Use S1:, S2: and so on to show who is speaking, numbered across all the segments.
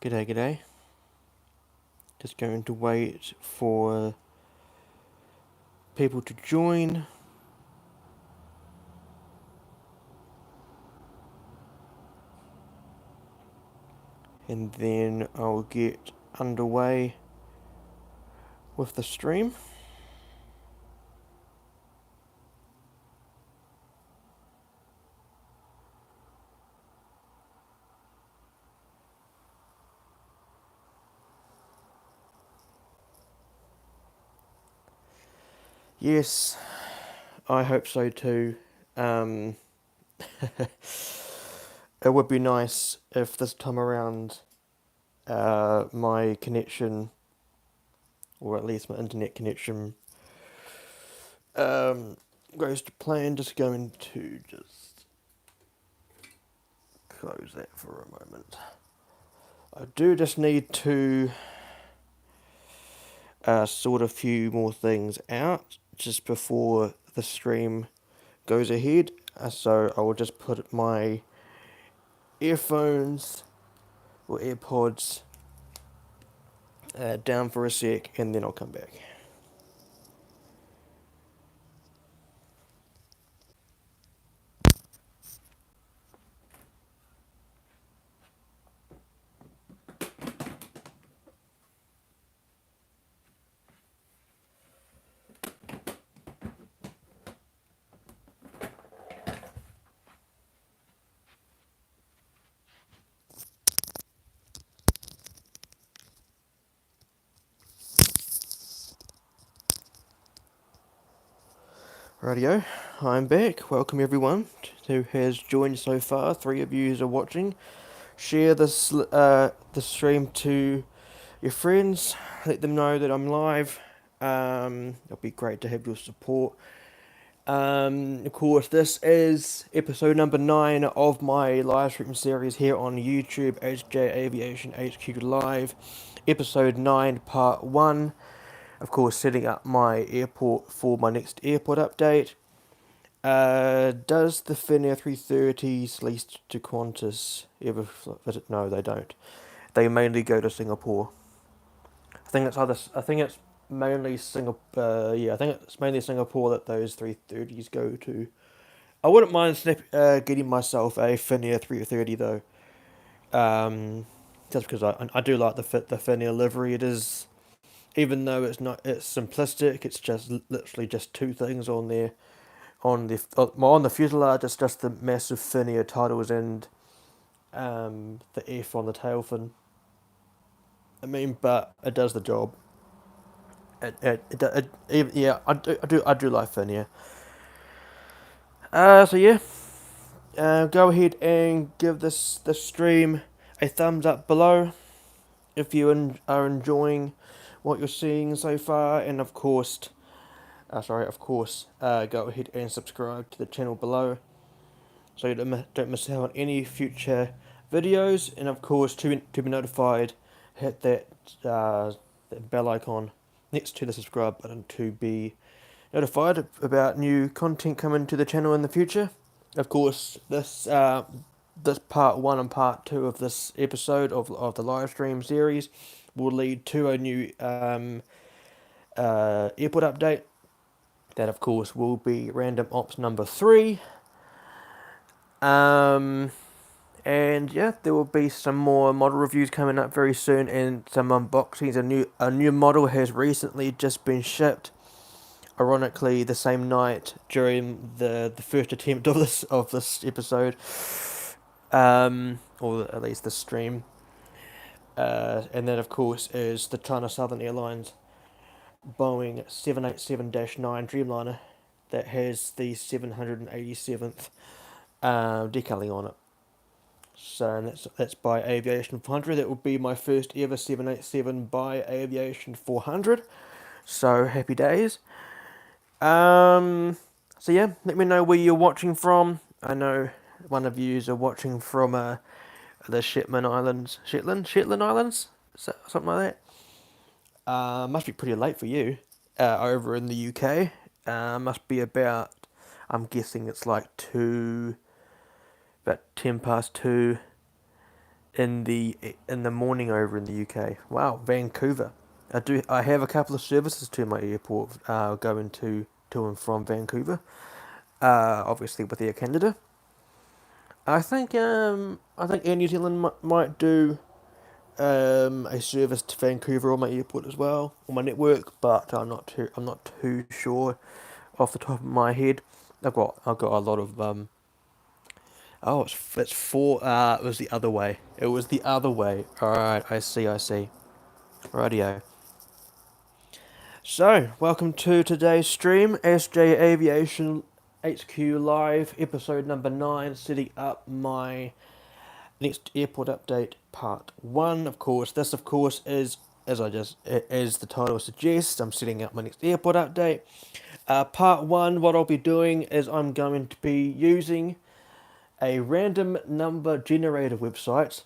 S1: G'day, g'day. Just going to wait for people to join. And then I'll get underway with the stream. Yes, I hope so too. It would be nice if this time around my connection, or at least my internet connection, goes to plan. Just going to just close that for a moment. I do just need to sort a few more things out just before the stream goes ahead. So I will just put my earphones or AirPods down for a sec, and then I'll come back. Rightio, I'm back. Welcome everyone who has joined so far. 3 of you are watching. Share this the stream to your friends. Let them know that I'm live. It'll be great to have your support. Of course, this is episode number 9 of my live stream series here on YouTube, ASJE Aviation HQ Live. Episode 9, part 1. Of course, setting up my airport for my next airport update. Does the Finnair 330s leased to Qantas ever visit? No, they don't. They mainly go to Singapore. I think it's mainly Singapore. I think it's mainly Singapore that those 330s go to. I wouldn't mind getting myself a Finnair 330 though. Just because I do like the Finnair livery. It is, even though it's simplistic. It's just literally just 2 things on there. On the fuselage, it's just the massive Finnair titles and the F on the tail fin. I mean, but it does the job. Yeah, I do like Finnair. So yeah, go ahead and give this stream a thumbs up below if you are enjoying what you're seeing so far, and of course, go ahead and subscribe to the channel below so you don't miss out on any future videos, and of course to be notified, hit that bell icon next to the subscribe button to be notified about new content coming to the channel in the future. Of course, this part 1 and part 2 of this episode of the live stream series will lead to a new airport update. That, of course, will be random ops number 3. And yeah, there will be some more model reviews coming up very soon, and some unboxings. A new model has recently just been shipped. Ironically, the same night during the first attempt of this episode, or at least the stream. And that, of course, is the China Southern Airlines Boeing 787-9 Dreamliner that has the 787th decaling on it. So that's by Aviation 400. That will be my first ever 787 by Aviation 400. So happy days. So yeah, let me know where you're watching from. I know one of you are watching from the Shetland Islands, something like that. Must be pretty late for you. Over in the UK, must be about. I'm guessing it's like about 2 in the morning over in the UK. Wow, Vancouver. I have a couple of services to my airport going to and from Vancouver. Obviously with Air Canada. I think Air New Zealand might do a service to Vancouver on my airport as well, on my network, but I'm not too sure off the top of my head. I've got a lot of oh, it's four. It was the other way. It was the other way. All right, I see. Radio. So, welcome to today's stream, ASJE Aviation HQ Live, episode number 9, setting up my next airport update, part 1. Of course, this of course is, as the title suggests, I'm setting up my next airport update. Part 1, what I'll be doing is I'm going to be using a random number generator website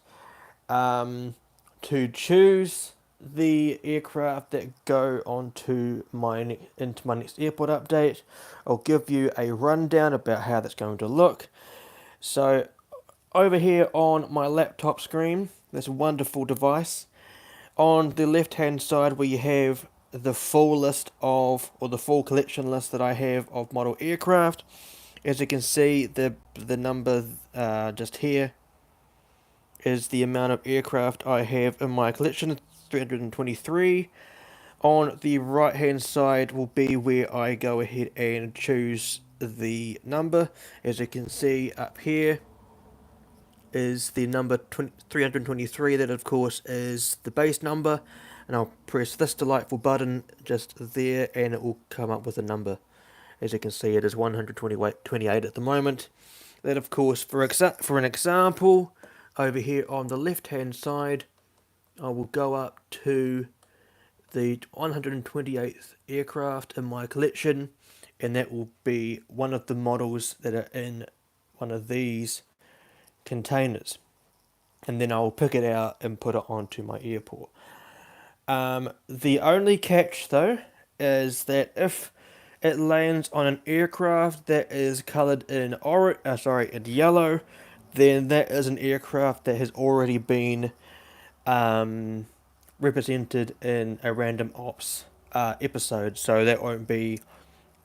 S1: to choose the aircraft that go onto into my next airport update. I'll give you a rundown about how that's going to look. So over here on my laptop screen, this wonderful device, on the left hand side where you have the full list of, or the full collection list that I have of model aircraft. As you can see, the number just here is the amount of aircraft I have in my collection, 323. On the right hand side will be where I go ahead and choose the number. As you can see up here is the number 323, that of course is the base number, and I'll press this delightful button just there and it will come up with a number. As you can see, it is 128 at the moment. That of course, for an example, over here on the left hand side, I will go up to the 128th aircraft in my collection, and that will be one of the models that are in one of these containers, and then I'll pick it out and put it onto my airport. The only catch though is that if it lands on an aircraft that is coloured in in yellow, then that is an aircraft that has already been represented in a random ops episode, so that won't be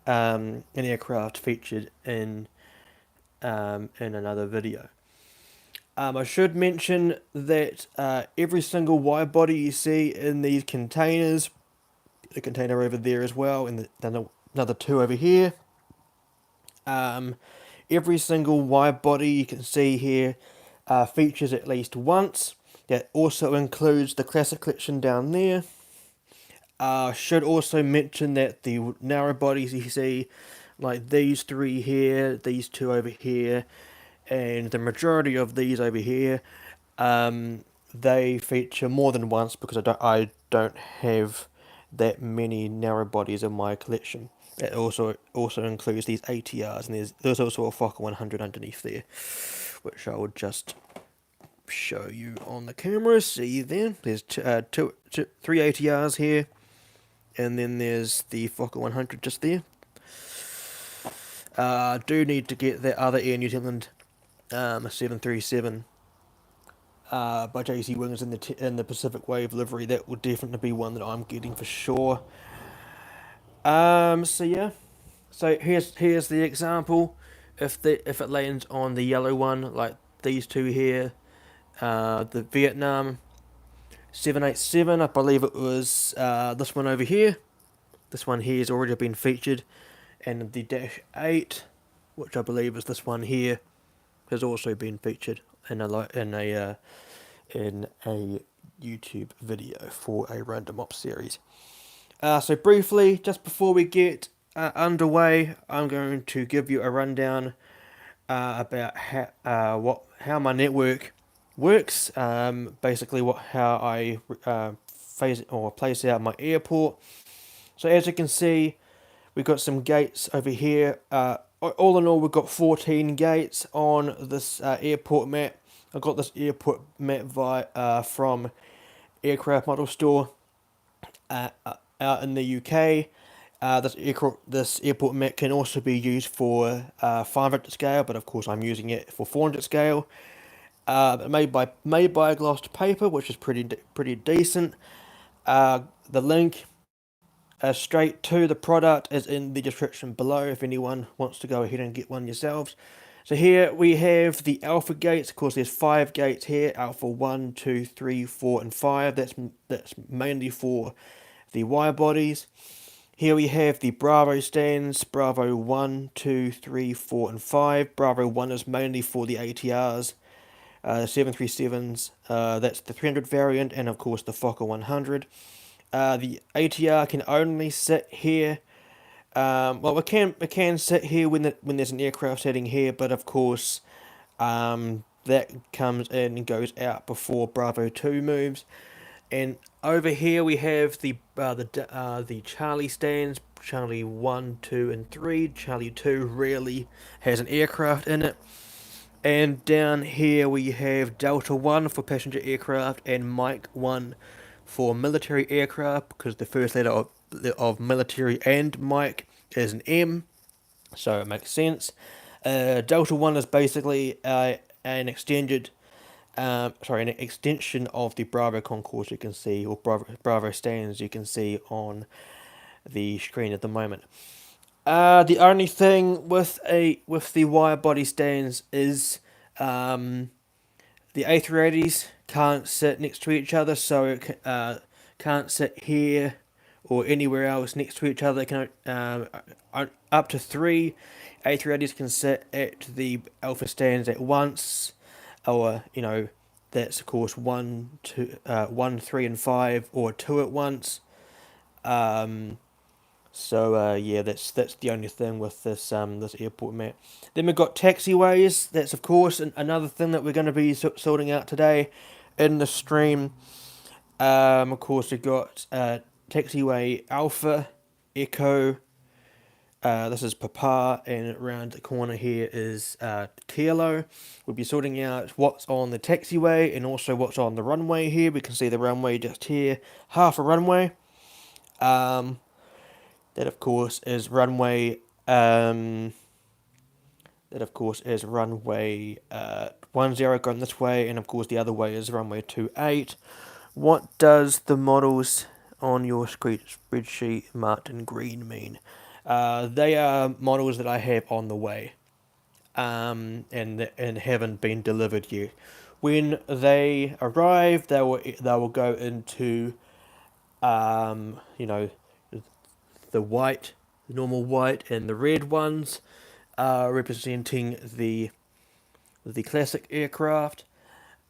S1: an aircraft featured in another video. I should mention that every single wide body you see in these containers, the container over there as well, and another two over here, every single wide body you can see here features at least once. That also includes the classic collection down there. Should also mention that the narrow bodies you see, like these three here, these two over here, and the majority of these over here, they feature more than once because I don't have that many narrow bodies in my collection. It also includes these ATRs, and there's also a Fokker 100 underneath there, which I would just show you on the camera. See there, there's three ATRs here, and then there's the Fokker 100 just there. Do need to get that other Air New Zealand 737 by JC Wings in the Pacific Wave livery. That will definitely be one that I'm getting for sure. So yeah, so here's the example. If it lands on the yellow one, like these two here, the Vietnam 787, I believe it was this one over here. This one here has already been featured, and the Dash 8, which I believe is this one here, has also been featured in a YouTube video for a random ops series. So briefly, just before we get underway, I'm going to give you a rundown about how my network works. Basically, how I place out my airport. So as you can see, we've got some gates over here. All in all, we've got 14 gates on this airport map. I got this airport map from Aircraft Model Store out in the UK. This airport map can also be used for 500 scale, but of course I'm using it for 400 scale. made by glossed paper, which is pretty decent. The link straight to the product is in the description below if anyone wants to go ahead and get one yourselves. So here we have the alpha gates. Of course, there's 5 gates here: alpha 1, 2, 3, 4, and 5. That's mainly for the wire bodies. Here we have the Bravo stands: Bravo 1, 2, 3, 4, and 5. Bravo 1 is mainly for the ATRs, 737s. That's the 300 variant, and of course the Fokker 100. The ATR can only sit here. Well, it can sit here when there's an aircraft sitting here, but of course, that comes in and goes out before Bravo 2 moves. And over here we have the Charlie stands: Charlie 1, 2, and 3. Charlie 2 rarely has an aircraft in it. And down here we have Delta 1 for passenger aircraft and Mike 1 for military aircraft, because the first letter of military and Mike is an M, so it makes sense. Delta 1 is basically an extended, an extension of the Bravo concourse you can see, or Bravo stands you can see on the screen at the moment. The only thing with the wire body stands is the A380s can't sit next to each other, so it can't sit here or anywhere else next to each other. They can up to 3 A380s can sit at the alpha stands at once, or that's of course 1, 2, 1, 3, and 5, or 2 at once. Yeah, that's the only thing with this airport map. Then we've got taxiways. That's of course another thing that we're going to be sorting out today in the stream. Of course we've got taxiway Alpha, Echo. This is Papa, and around the corner here is Kilo. We'll be sorting out what's on the taxiway and also what's on the runway here. We can see the runway just here, half a runway. That of course is runway. That of course is runway 10 going this way, and of course the other way is runway 28. What does the models on your spreadsheet marked in green mean? They are models that I have on the way, and haven't been delivered yet. When they arrive, they will go into the white, the normal white, and the red ones are representing the classic aircraft,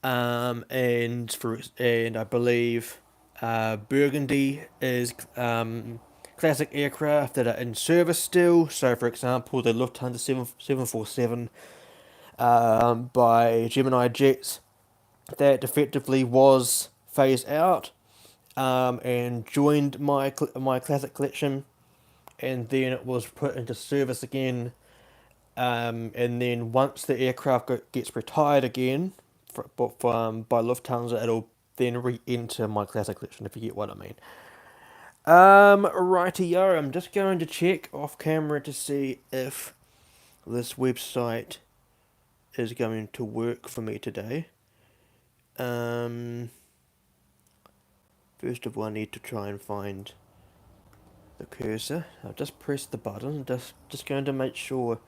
S1: and I believe burgundy is classic aircraft that are in service still. So, for example, the Lufthansa 747 by Gemini Jets, that effectively was phased out and joined my classic collection, and then it was put into service again. And then once the aircraft gets retired again by Lufthansa, it'll then re-enter my classic collection, if you get what I mean. Rightio, I'm just going to check off camera to see if this website is going to work for me today. First of all, I need to try and find the cursor. I'll just press the button, just going to make sure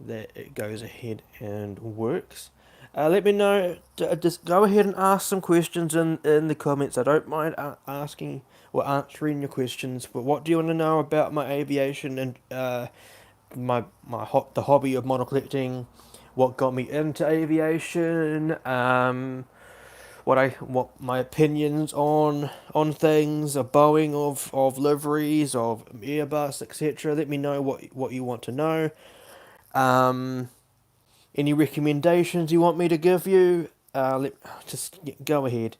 S1: that it goes ahead and works. Let me know. Just go ahead and ask some questions in the comments. I don't mind asking or answering your questions. But what do you want to know about my aviation and the hobby of model collecting? What got me into aviation? What my opinions on things, of Boeing, of liveries, of Airbus, etc. Let me know what you want to know. Any recommendations you want me to give you? Just go ahead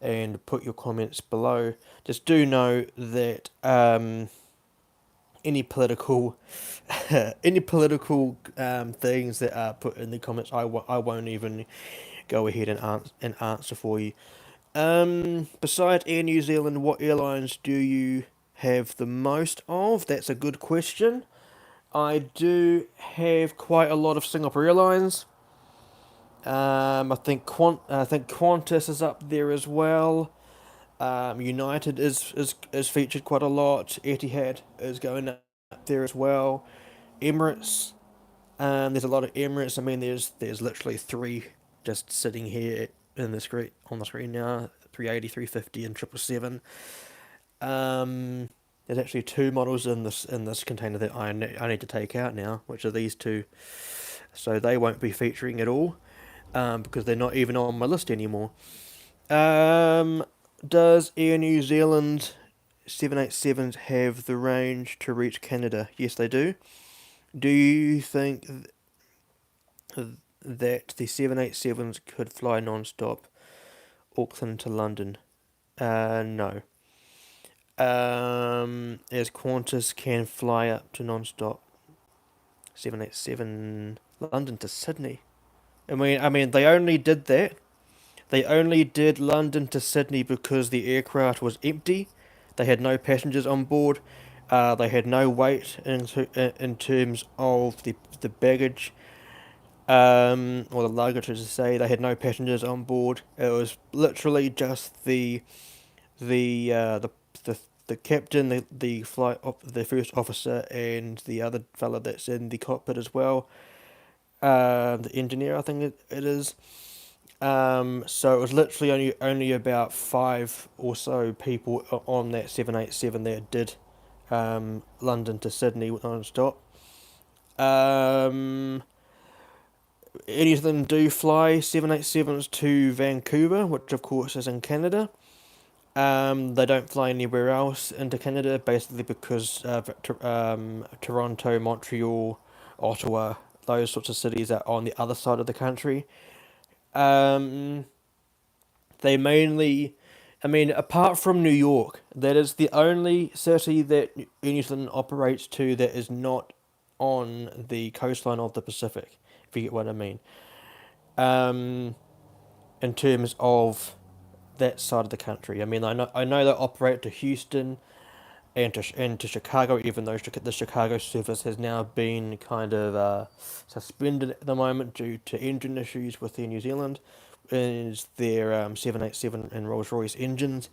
S1: and put your comments below. Just do know that any political things that are put in the comments, I won't even go ahead and answer for you. Besides Air New Zealand, what airlines do you have the most of? That's a good question. I do have quite a lot of Singapore Airlines. I think Qantas is up there as well. United is featured quite a lot. Etihad is going up there as well. Emirates. There's a lot of Emirates. I mean, there's literally three just sitting here in the screen on the screen now. 380, 350, and 777. There's actually two models in this container that I need to take out now, which are these two. So they won't be featuring at all, because they're not even on my list anymore. Um, does Air New Zealand 787s have the range to reach Canada? Yes, they do. Do you think that the 787s could fly non-stop Auckland to London? No. As Qantas can fly up to non-stop 787 London to Sydney. I mean, they only did that. They only did London to Sydney because the aircraft was empty. They had no passengers on board. They had no weight in terms of the baggage, or the luggage, as I say. They had no passengers on board. It was literally just the uh, the the the captain, the first officer, and the other fella that's in the cockpit as well. The engineer, I think it is. So it was literally only about five or so people on that 787 that did London to Sydney non-stop. Um, any of them do fly 787s to Vancouver, which of course is in Canada. They don't fly anywhere else into Canada, basically because Toronto, Montreal, Ottawa, those sorts of cities are on the other side of the country. Um, they mainly, I mean, apart from New York, that is the only city that New Zealand operates to that is not on the coastline of the Pacific, if you get what I mean. Um, in terms of that side of the country. I mean, I know they operate to Houston and to Chicago, even though the Chicago service has now been kind of suspended at the moment due to engine issues with Air New Zealand. Is their 787 and Rolls Royce engines.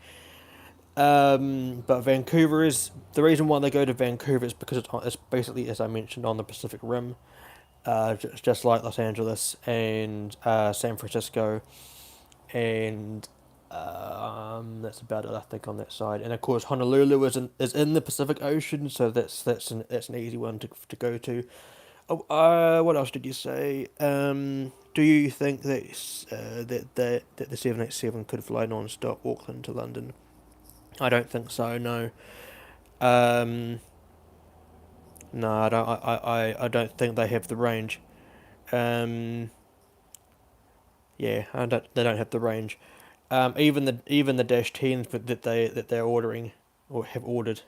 S1: But Vancouver is the reason why they go to Vancouver is because it's basically, as I mentioned, on the Pacific Rim, just like Los Angeles and San Francisco, and that's about it, I think, on that side. And of course, Honolulu is in the Pacific Ocean, so that's an easy one to go to. Oh, what else did you say? Do you think that the 787 could fly non-stop Auckland to London? I don't think so. No. Um, no, I don't. I don't think they have the range. Um, yeah, I don't. They don't have the range. Even the Dash Tens that they're ordering or have ordered,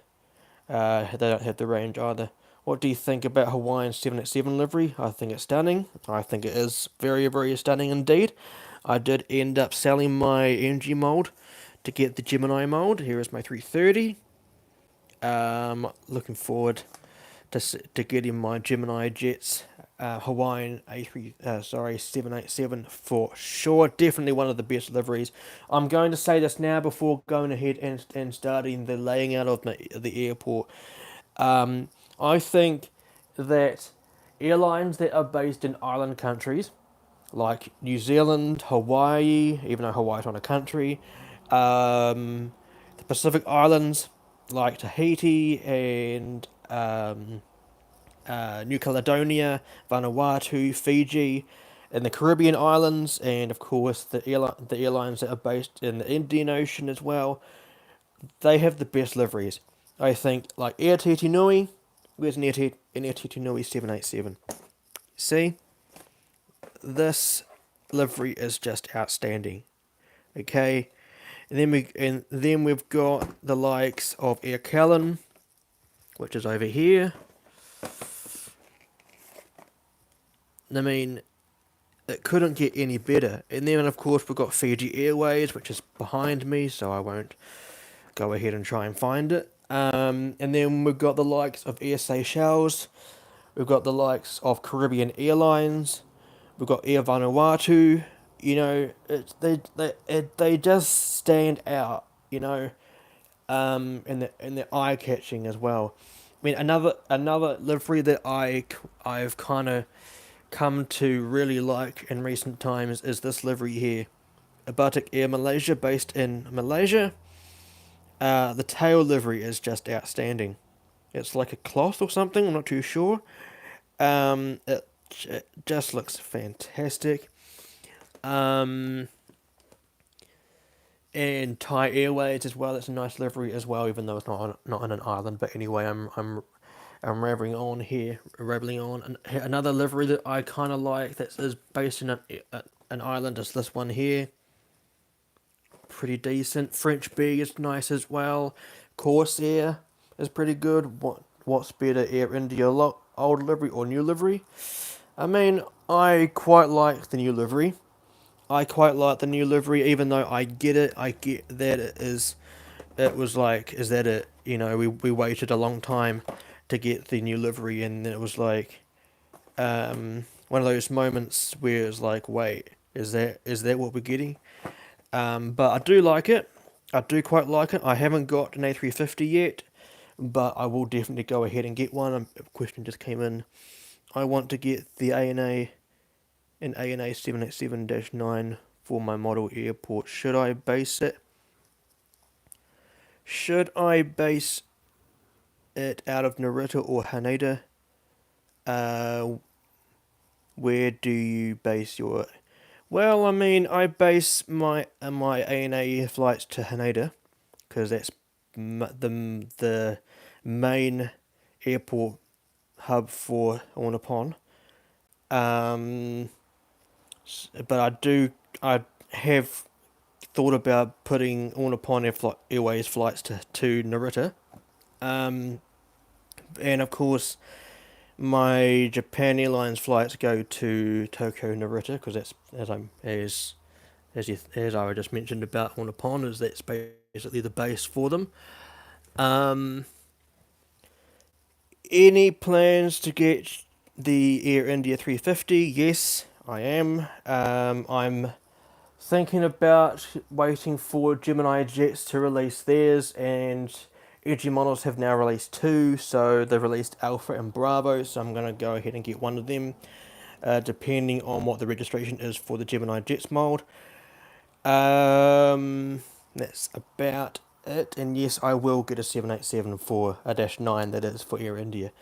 S1: they don't have the range either. What do you think about Hawaiian 787 livery? I think it's stunning. I think it is very, very stunning indeed. I did end up selling my NG mold to get the Gemini mold. Here is my 330. Looking forward to getting my Gemini Jets Hawaiian 787 for sure. Definitely one of the best liveries. I'm going to say this now before going ahead and starting the laying out of the airport. Um, I think that airlines that are based in island countries like New Zealand, Hawaii, even though Hawaii's not a country, the Pacific Islands like Tahiti and New Caledonia, Vanuatu, Fiji, and the Caribbean islands, and of course the airlines that are based in the Indian Ocean as well. They have the best liveries. I think like Air Titi Nui, where's an Air Titi Nui 787? See, this livery is just outstanding. Okay, and then we've got the likes of Air Callan, which is over here. I mean, it couldn't get any better. And then, of course, we've got Fiji Airways, which is behind me, so I won't go ahead and try and find it. And then we've got the likes of Air Seychelles. We've got the likes of Caribbean Airlines. We've got Air Vanuatu. You know, they just stand out. You know, and they're eye catching as well. I mean, another livery that I've kind of come to really like in recent times is this livery here, a Batik Air Malaysia based in Malaysia. The tail livery is just outstanding. It's like a cloth or something. I'm not too sure. It just looks fantastic. Um, and Thai Airways as well. It's a nice livery as well, even though it's not on an island. But anyway, I'm rambling on here, rambling on. And another livery that I kind of like that is based in an island is this one here. Pretty decent. French B is nice as well. Corsair is pretty good. What's better, Air India old livery or new livery? I mean, I quite like the new livery. I quite like the new livery, even though I get it. I get that it is. It was like, is that it? You know, we waited a long time to get the new livery, and it was like, one of those moments where it's like, wait, is that what we're getting? But I do like it. I do quite like it. I haven't got an A350 yet, but I will definitely go ahead and get one. A question just came in. I want to get the ANA an ANA 787-9 for my model airport. Should I base it? Should I base it out of Narita or Haneda? Where do you base your? Well, I mean, I base my ANA flights to Haneda because that's the main airport hub for Ornapon. Um, but I have thought about putting Ornapon Airways flights to Narita. Um, and of course, my Japan Airlines flights go to Tokyo Narita because that's as I just mentioned about Ornapon, is that's basically the base for them. Um, any plans to get the Air India 350? Yes, I am. I'm thinking about waiting for Gemini Jets to release theirs, and ASJE models have now released two, so they've released Alpha and Bravo, so I'm going to go ahead and get one of them, depending on what the registration is for the Gemini Jets mold. That's about it, and yes, I will get a 787 for a -9, that is for Air India.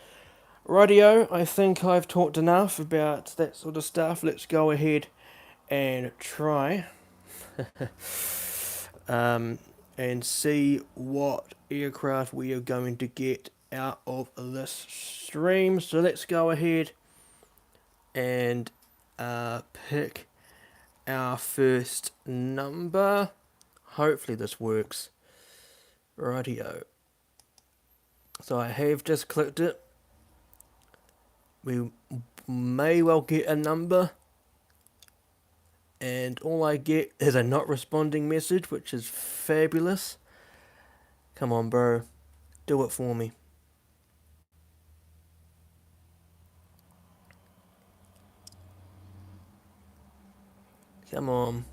S1: Radio, I think I've talked enough about that sort of stuff. Let's go ahead and try and see what aircraft we are going to get out of this stream. So let's go ahead and pick our first number. Hopefully this works. Radio. So I have just clicked it. We may well get a number. And all I get is a not responding message, which is fabulous. Come on, bro. Do it for me. Come on.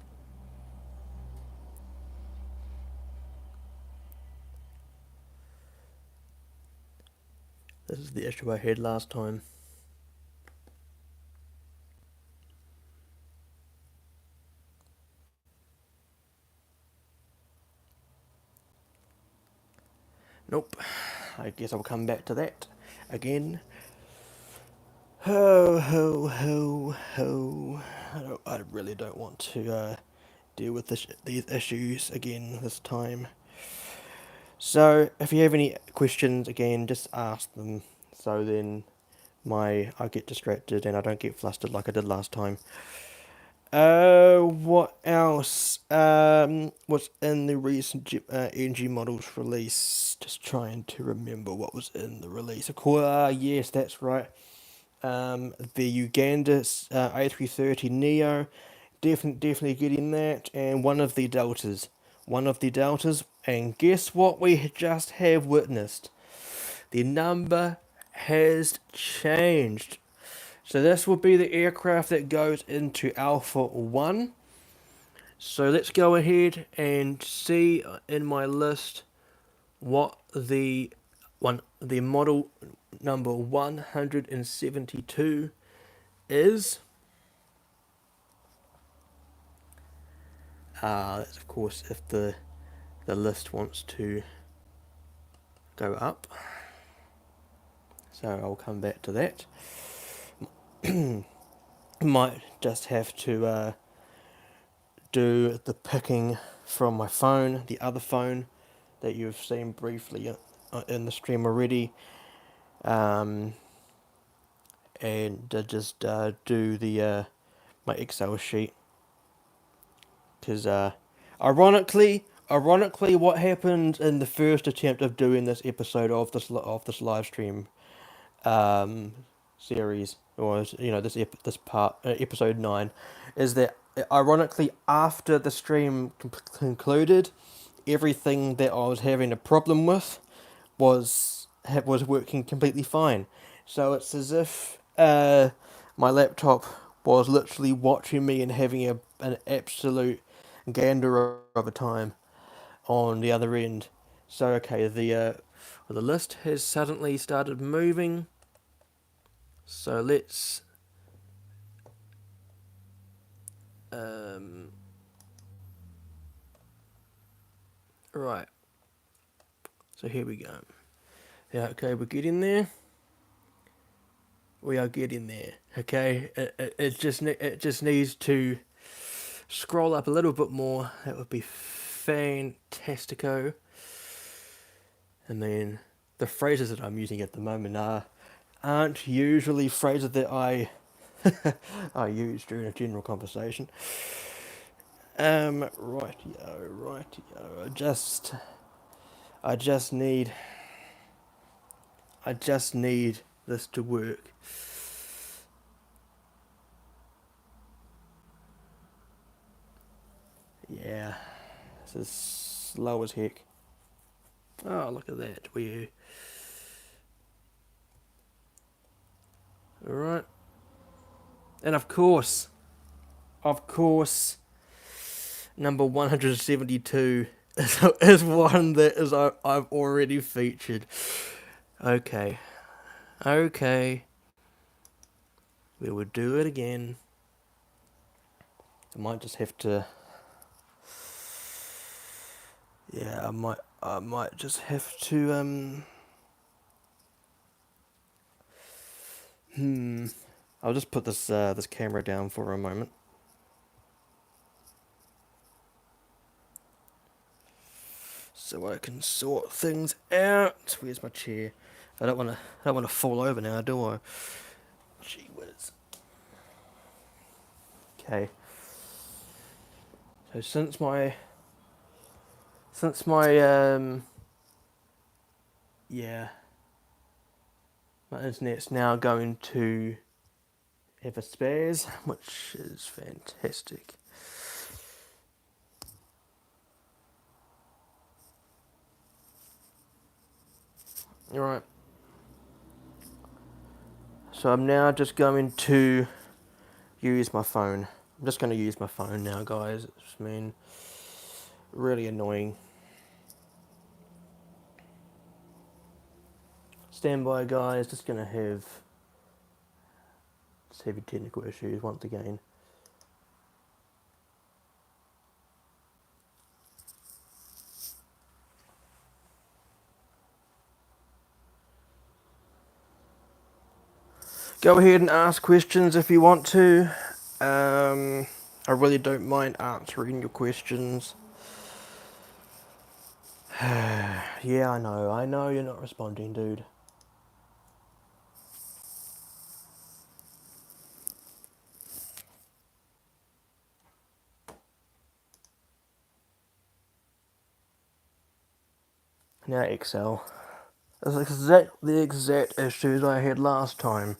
S1: This is the issue I had last time. Nope. I guess I'll come back to that again. Ho, ho, ho, ho. I really don't want to deal with these issues again this time. So, if you have any questions, again, just ask them. So then I get distracted and I don't get flustered like I did last time. What else? What's in the recent NG models release? Just trying to remember what was in the release. Of course, yes, that's right. The Uganda A330 Neo, definitely getting that, and one of the Deltas. And guess what we just have witnessed? The number has changed. So this will be the aircraft that goes into Alpha 1. So let's go ahead and see in my list what the model number 172 is. That's of course if the list wants to go up. So I'll come back to that. Might just have to do the picking from my phone, the other phone that you've seen briefly in the stream already, and just do the my Excel sheet, because ironically, what happened in the first attempt of doing this episode of this live stream series, or this part, episode 9, is that ironically after the stream concluded, everything that I was having a problem with was working completely fine. So it's as if my laptop was literally watching me and having an absolute gander of a time on the other end. So okay, the list has suddenly started moving. So let's right. So here we go. Yeah, okay, we're getting there. We are getting there. Okay, it just needs to scroll up a little bit more. That would be fantastico. And then the phrases that I'm using at the moment aren't usually phrases that I I use during a general conversation. Rightio. I just need this to work. Yeah, this is slow as heck. Oh, look at that. Alright. And of course, number 172 is one that I've already featured. Okay. We will do it again. I might just have to. Yeah, I might just have to. I'll just put this camera down for a moment. So I can sort things out. Where's my chair? I don't want to fall over now, do I? Gee whiz. Okay. So since my my internet's now going to have a spares, which is fantastic. Alright. So I'm now just going to use my phone. I'm just going to use my phone now, guys. It's really annoying. Stand by, guys. Just going to have heavy technical issues once again. Go ahead and ask questions if you want to. I really don't mind answering your questions. Yeah, I know you're not responding, dude. Now Excel. That's the exact issues I had last time.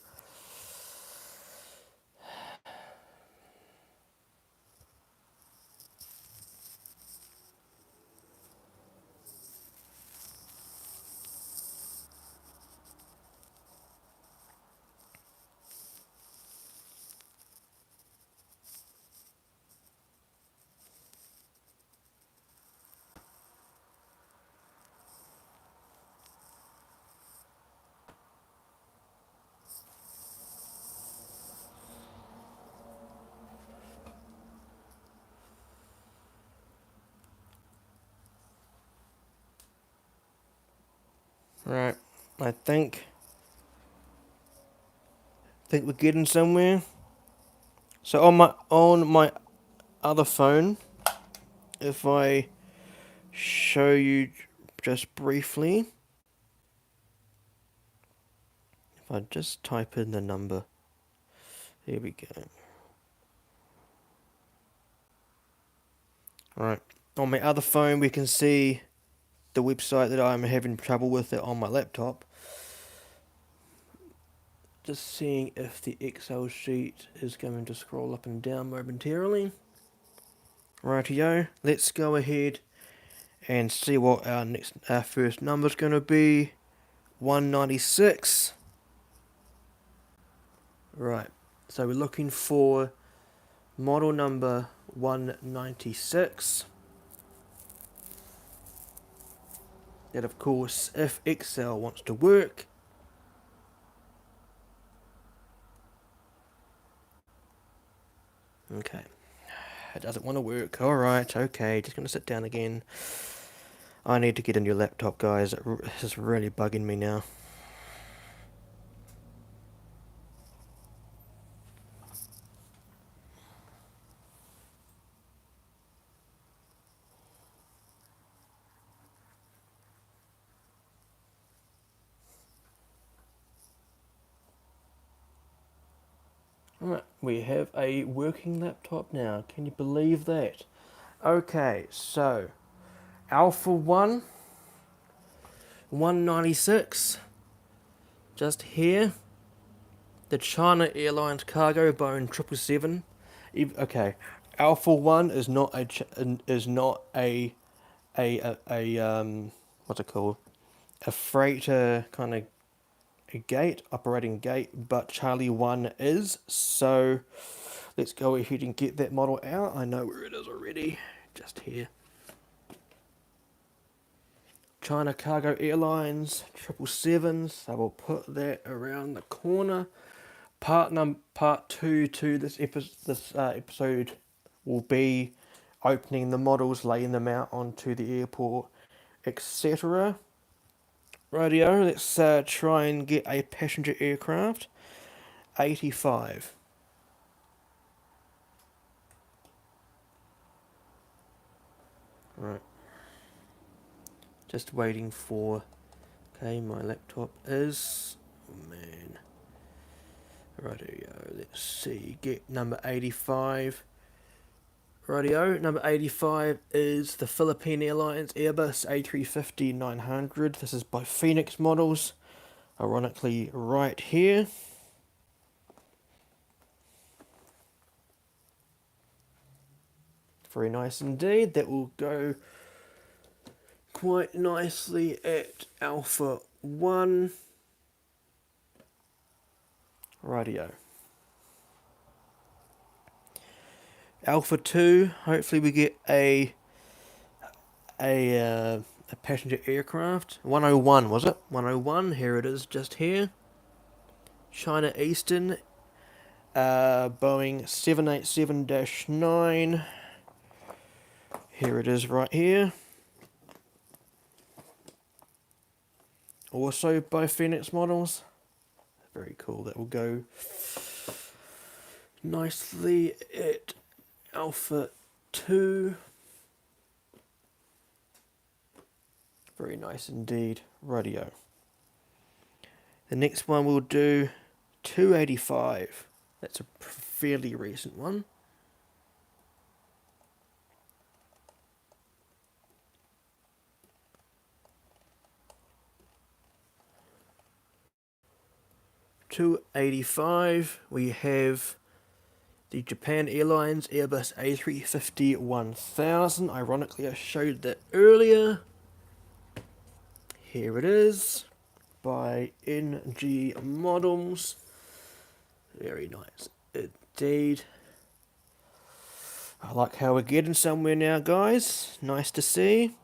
S1: Right, I think we're getting somewhere. So on my other phone, if I show you just briefly, if I just type in the number, here we go. Right, on my other phone we can see the website that I'm having trouble with it on my laptop. Just seeing if the Excel sheet is going to scroll up and down momentarily. Rightio, let's go ahead and see what our first number is going to be. 196. Right, so we're looking for model number 196. That, of course, if Excel wants to work. Okay, it doesn't want to work. Alright, okay, just going to sit down again. I need to get a new laptop, guys. This is really bugging me now. Alright, we have a working laptop now. Can you believe that? Okay, so Alpha 1, 196, just here. The China Airlines Cargo Boeing 777. Okay, Alpha 1 is not a what's it called? A freighter kind of a gate, operating gate, but Charlie 1 is. So let's go ahead and get that model out. I know where it is already, just here. China Cargo Airlines 777s. So we'll put that around the corner. Part two to this episode will be opening the models, laying them out onto the airport, etc. Radio, let's try and get a passenger aircraft. 85. Right. Just waiting for... Okay, my laptop is... Oh, man. Radio, let's see. Get number 85. Radio, number 85 is the Philippine Airlines Airbus A350-900. This is by Phoenix Models. Ironically, right here. Very nice indeed. That will go quite nicely at Alpha 1. Radio. Alpha 2, hopefully we get a passenger aircraft. 101, was it? 101, here it is, just here. China Eastern, Boeing 787-9. Here it is right here. Also by Phoenix Models. Very cool, that will go nicely at Alpha 2. Very nice indeed. Radio. The next one we'll do 285. That's a fairly recent one. $285. We have the Japan Airlines Airbus A350-1000. Ironically, I showed that earlier. Here it is, by NG Models. Very nice indeed. I like how we're getting somewhere now, guys. Nice to see.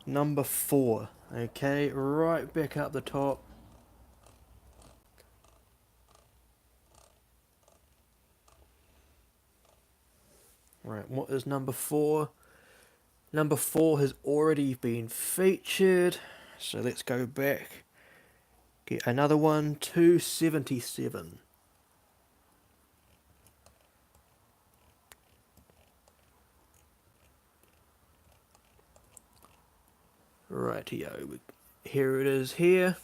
S1: Number 4. Okay, right back up the top. Right, what is number 4? Number 4 has already been featured. So let's go back, get another one, 277. Rightio, here it is here.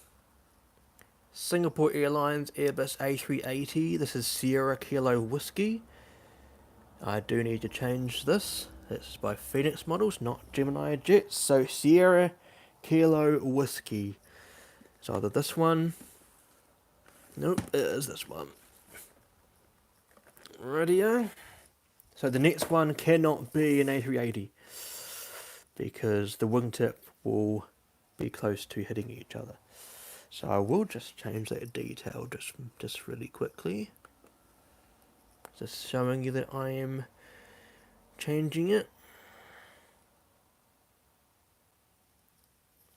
S1: Singapore Airlines Airbus A380. This is Sierra Kilo Whiskey. I do need to change this. It's by Phoenix Models, not Gemini Jets. So Sierra Kilo Whiskey. It's either this one. Nope, it is this one. Radio. So the next one cannot be an A380 because the wingtip will be close to hitting each other. So I will just change that detail just really quickly. Just showing you that I am changing it.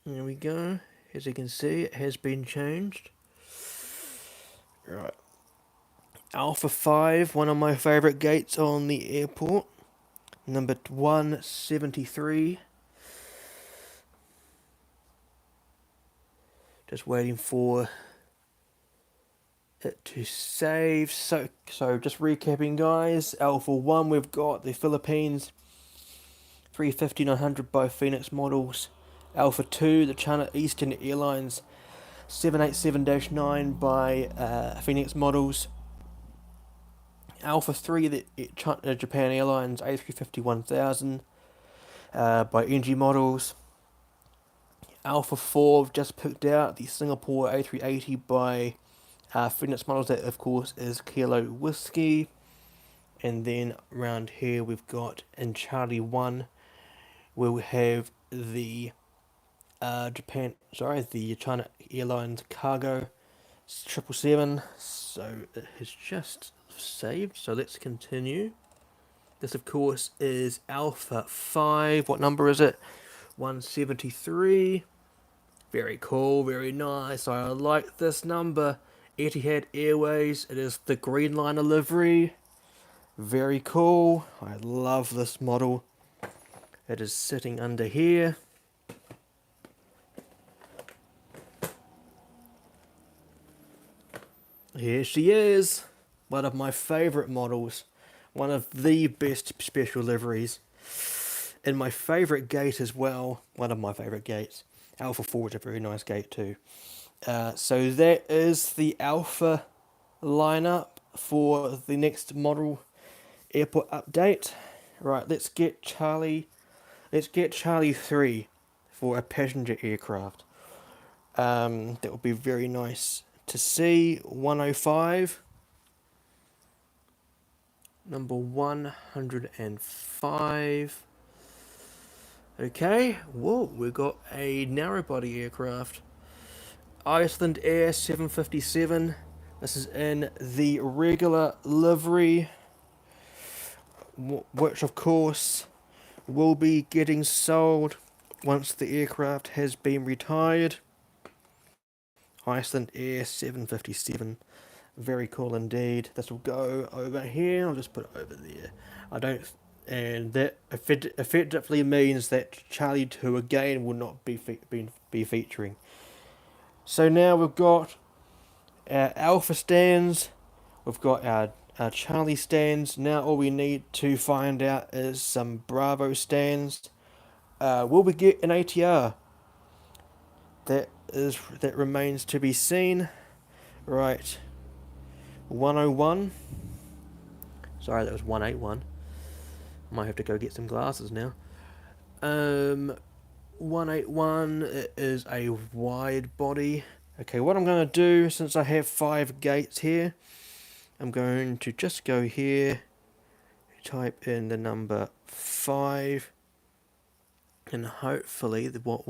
S1: There we go. As you can see, it has been changed. Right. Alpha 5, one of my favourite gates on the airport. Number 173. Just waiting for it to save. So just recapping, guys. Alpha 1, we've got the Philippines 350-900 by Phoenix Models. Alpha 2, the China Eastern Airlines 787-9 by Phoenix Models. Alpha 3, the Japan Airlines A350-1000 by NG Models. Alpha 4, we've just picked out the Singapore A380 by Phoenix Models. That, of course, is Kilo Whiskey. And then around here we've got in Charlie 1, we'll have the the China Airlines Cargo 777. So it has just saved. So let's continue. This, of course, is Alpha 5. What number is it? 173. Very cool, very nice. I like this number. Etihad Airways. It is the green liner livery. Very cool. I love this model. It is sitting under here. Here she is. One of my favourite models. One of the best special liveries. And my favourite gate as well. One of my favourite gates. Alpha 4 is a very nice gate too. So that is the Alpha lineup for the next model airport update. Right, let's get Charlie 3 for a passenger aircraft. That would be very nice to see. 105. Number 105. Okay, whoa, we've got a narrow body aircraft. Iceland Air 757. This is in the regular livery, which of course will be getting sold once the aircraft has been retired. Iceland Air 757. Very cool indeed. This will go over here. I'll just put it over there. And that effectively means that Charlie 2 again will not be featuring. So now we've got our Alpha stands, we've got our Charlie stands. Now all we need to find out is some Bravo stands. Will we get an ATR? That remains to be seen. Right. 101. Sorry, that was 181. Might have to go get some glasses now. 181 is a wide body. Okay, what I'm going to do, since I have 5 gates here, I'm going to just go here, type in the number 5, and hopefully what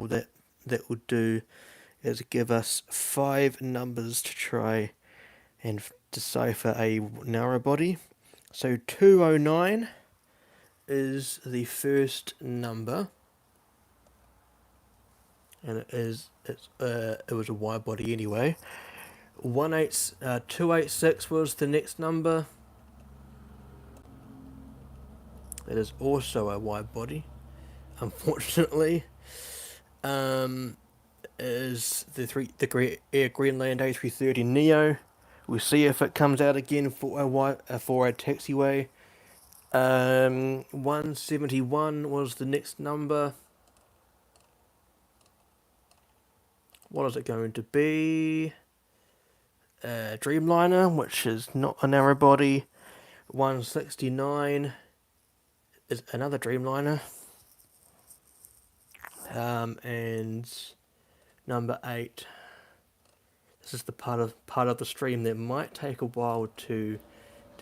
S1: that will do is give us 5 numbers to try and decipher a narrow body. So 209 is the first number, and it was a wide body anyway. 286 was the next number. It is also a wide body, unfortunately. is the Air Greenland A330neo. We'll see if it comes out again for a taxiway. 171 was the next number. What is it going to be? Dreamliner, which is not a narrow body. 169 is another Dreamliner. And number 8. This is the part of the stream that might take a while to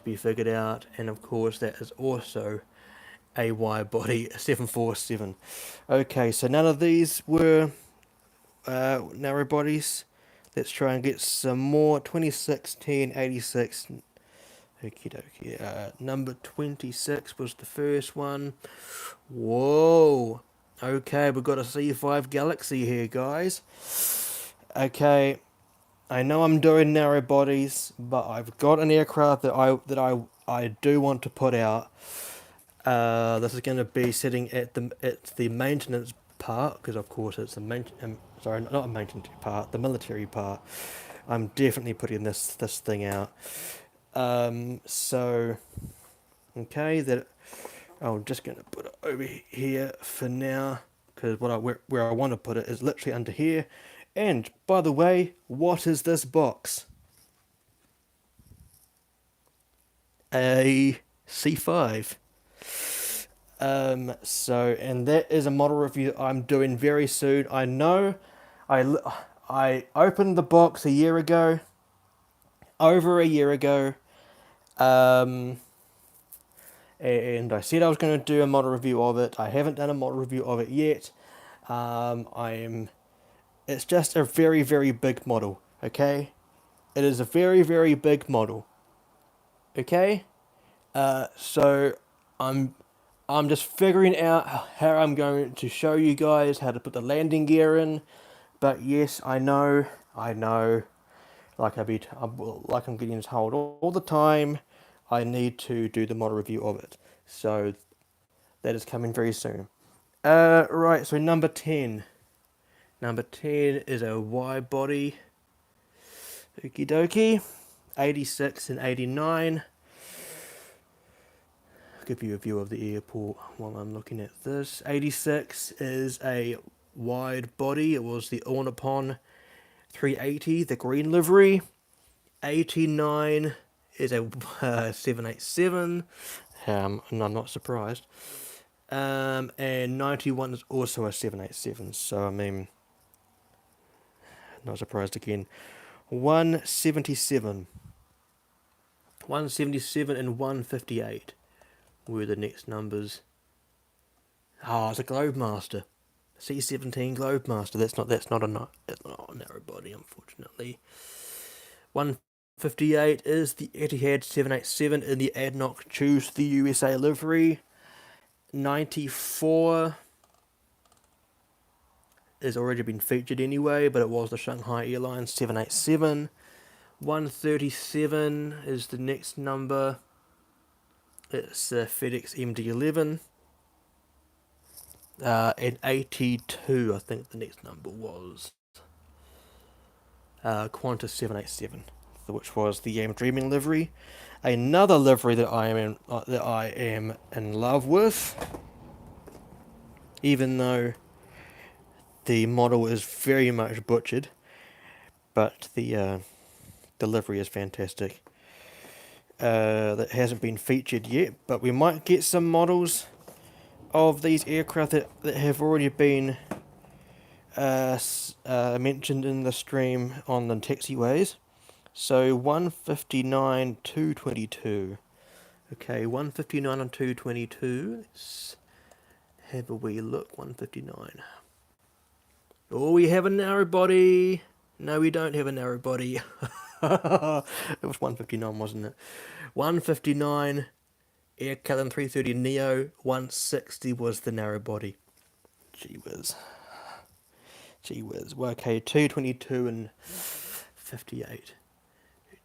S1: be figured out, and of course that is also a wide body 747. Okay, so none of these were narrow bodies. Let's try and get some more. 26, 10, 86. Okie dokie. Number 26 was the first one. Whoa. Okay, we've got a C5 Galaxy here, guys. Okay, I know I'm doing narrow bodies, but I've got an aircraft that I do want to put out. This is going to be sitting at the maintenance part, because of course it's sorry, not a maintenance part, the military part. I'm definitely putting this thing out. So okay, that I'm just going to put it over here for now, because where I want to put it is literally under here. And by the way, what is this box? A C5. So, and that is a model review I'm doing very soon. I know I opened the box a year ago, over a year ago, and I said I was going to do a model review of it. I haven't done a model review of it yet. It's just a very, very big model, okay? It is a very, very big model, okay? So I'm just figuring out how I'm going to show you guys how to put the landing gear in. But yes, I know, like I'm getting told all the time, I need to do the model review of it. So that is coming very soon. Right, so number 10. Number 10 is a wide body. Okie dokie. 86 and 89. I'll give you a view of the airport while I'm looking at this. 86 is a wide body. It was the Ornapon 380, the green livery. 89 is a 787. And I'm not surprised. And 91 is also a 787. So, I mean, not surprised again. 177. 177 and 158 were the next numbers. Oh, it's a Globemaster. C-17 Globemaster. That's not a narrow body, unfortunately. 158 is the Etihad 787 in the ADNOC Choose the USA livery. 94 has already been featured anyway, but it was the Shanghai Airlines 787. 137 is the next number. It's FedEx MD-11. And 82, I think the next number was Qantas 787, which was the Dreaming livery. Another livery that I am in love with, even though the model is very much butchered, but the livery is fantastic. That hasn't been featured yet, but we might get some models of these aircraft that have already been mentioned in the stream on the taxiways. So 159 222. Okay, 159 and 222. Let's have a wee look. 159. Oh, we have a narrow body. No, we don't have a narrow body. It was 159, wasn't it? 159 Air Callan 330 Neo. 160 was the narrow body. Gee whiz. Well, okay, 222 and 58.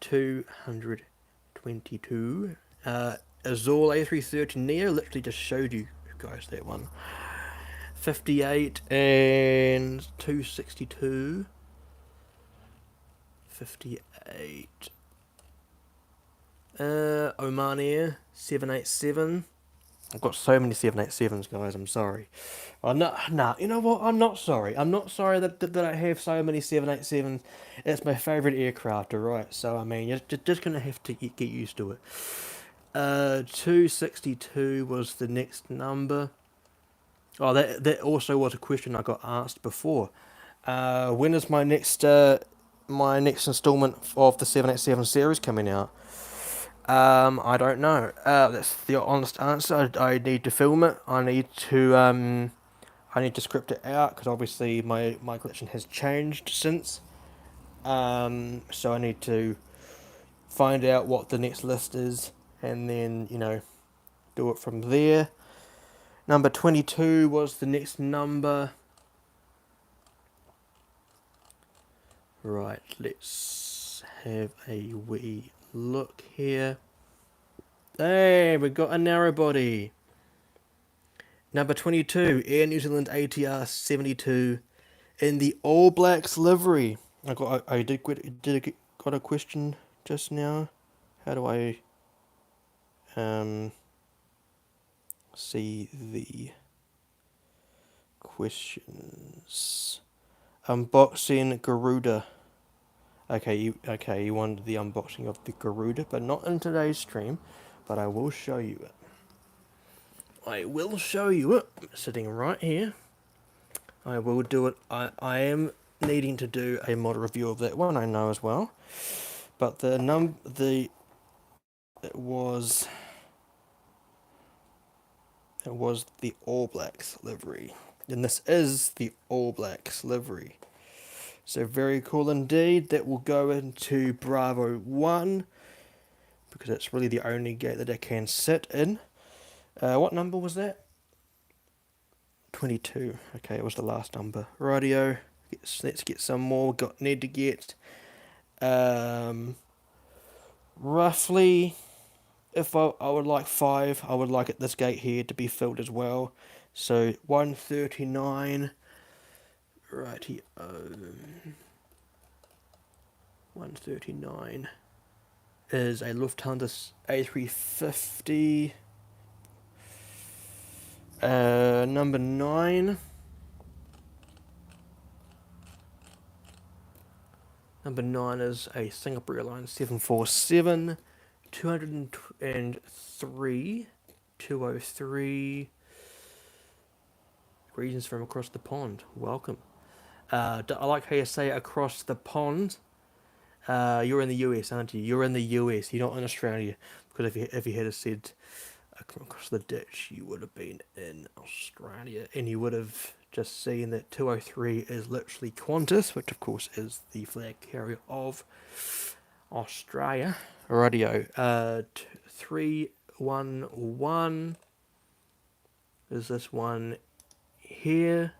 S1: 222. Azul A330 Neo. Literally just showed you guys that one. 58 and 262. 58. Oman Air 787. I've got so many 787s, guys. I'm sorry. Oh, no, nah. You know what? I'm not sorry. I'm not sorry that I have so many 787s. It's my favorite aircraft, alright? So I mean, you're just gonna have to get used to it. 262 was the next number. Oh, that also was a question I got asked before. When is my next installment of the 787 series coming out? I don't know. That's the honest answer. I need to film it. I need to script it out because obviously my collection has changed since. So I need to find out what the next list is, and then do it from there. Number 22 was the next number. Right, let's have a wee look here. Hey, we got a narrow body. Number 22, Air New Zealand ATR 72 in the All Blacks livery. Got a question just now. How do I see the questions? Unboxing Garuda. Okay, you wanted the unboxing of the Garuda, but not in today's stream. But I will show you it. I will show you it. Sitting right here. I will do it. I am needing to do a mod review of that one, I know as well. But it was the All Blacks livery. And this is the All Blacks livery. So very cool indeed. That will go into Bravo 1 because it's really the only gate that it can sit in. What number was that? 22. Okay, it was the last number. Rightio. Let's get some more. Need to get roughly, if I would like 5, I would like this gate here to be filled as well. So 139. Right here. 139 is a Lufthansa A350. Number 9. Number 9 is a Singapore Airlines 747. 203. 203. Greetings from across the pond. Welcome. I like how you say across the pond. You're in the US, aren't you? You're in the US. You're not in Australia. Because if you had said across the ditch, you would have been in Australia, and you would have just seen that 203 is literally Qantas, which of course is the flag carrier of Australia. Radio. 311 is this one here.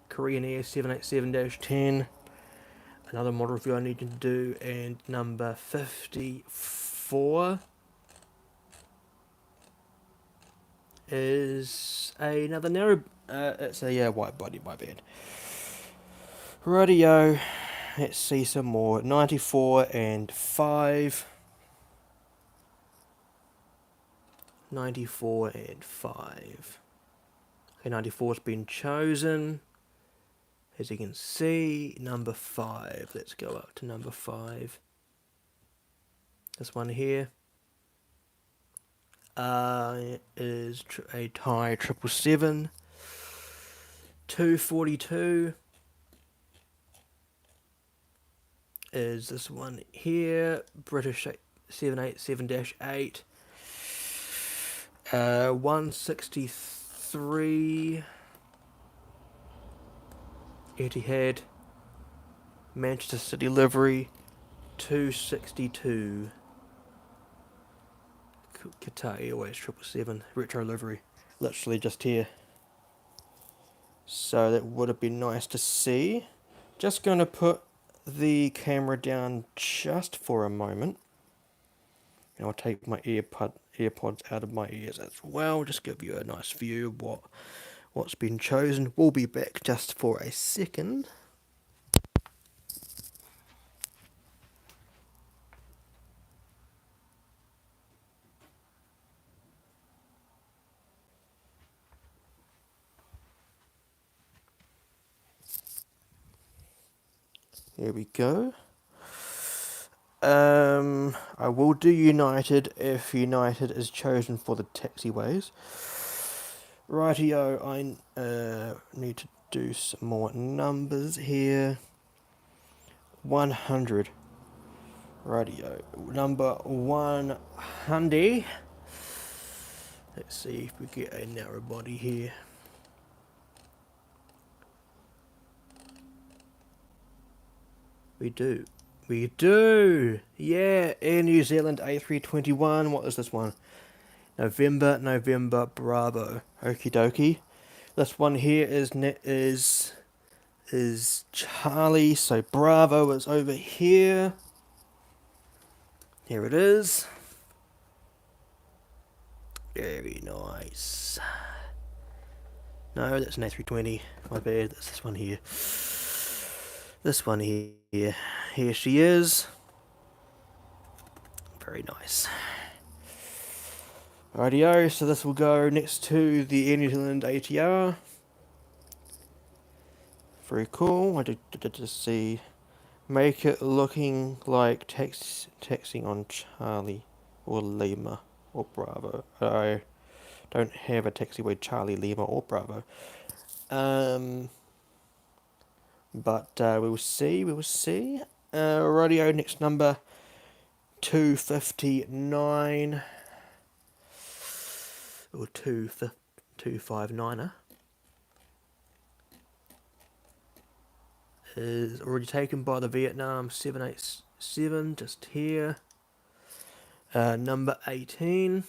S1: Korean Air 787-10. Another model review I need to do, and number 54 is another narrow. It's a white body, my bad. Radio. Let's see some more. 94 and 5. 94 and 5. Okay, 94's been chosen. As you can see, number 5. Let's go up to number 5. This one here is a Thai 777. 242 is this one here, British 787-8. 163 Etihad Manchester City livery. 262 Qatar Airways 777 retro livery, literally just here. So that would have been nice to see. Just going to put the camera down just for a moment, and I'll take my AirPods out of my ears as well, just give you a nice view of what's been chosen. We'll be back just for a second. Here we go. I will do United if United is chosen for the taxiways. Rightio, I need to do some more numbers here. 100. Rightio, number 100. Let's see if we get a narrow body here. We do. We do! Yeah, Air New Zealand A321. What is this one? November, Bravo. Okie dokie. This one here is Charlie, so Bravo is over here. Here it is. Very nice. No, that's an A320. My bad, that's this one here. This one here. Here she is. Very nice. Rightio, so this will go next to the Air New Zealand ATR. Very cool. I did just see. Make it looking like taxiing on Charlie or Lima or Bravo. I don't have a taxiway Charlie, Lima or Bravo. But we will see. Radio next number 259 or 259er is already taken by the Vietnam 787 just here. Number 18.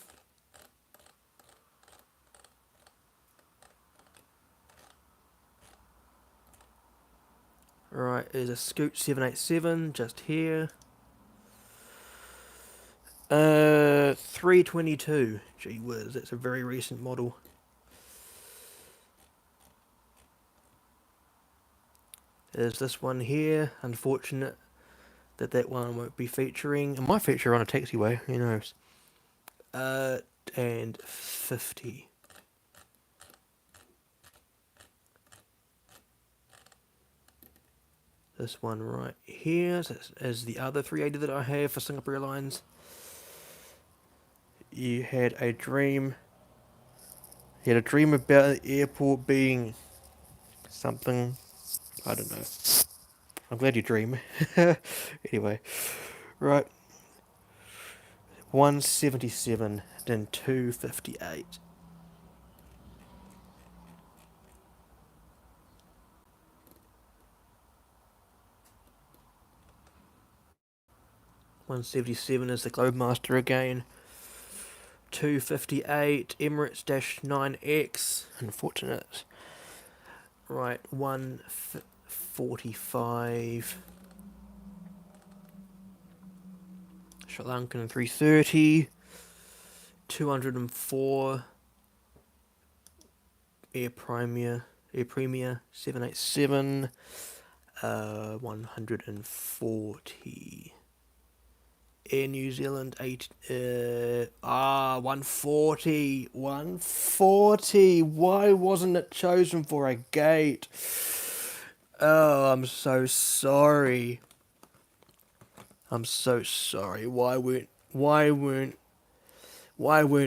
S1: Right, is a Scoot 787 just here. 322. Gee whiz, that's a very recent model. There's this one here. Unfortunate that one won't be featuring. It might feature on a taxiway, who knows. And 50. This one right here is the other 380 that I have for Singapore Airlines. You had a dream. You had a dream about the airport being something. I don't know. I'm glad you dream. Anyway, right. 177, then 258. $177 is the Globemaster again. 258 Emirates-9X. Unfortunate. Right, 145. Sri Lankan 330. 204. Air Premier 787. 140. Air New Zealand 140. 140. Why wasn't it chosen for a gate? Oh, I'm so sorry. I'm so sorry. Why weren't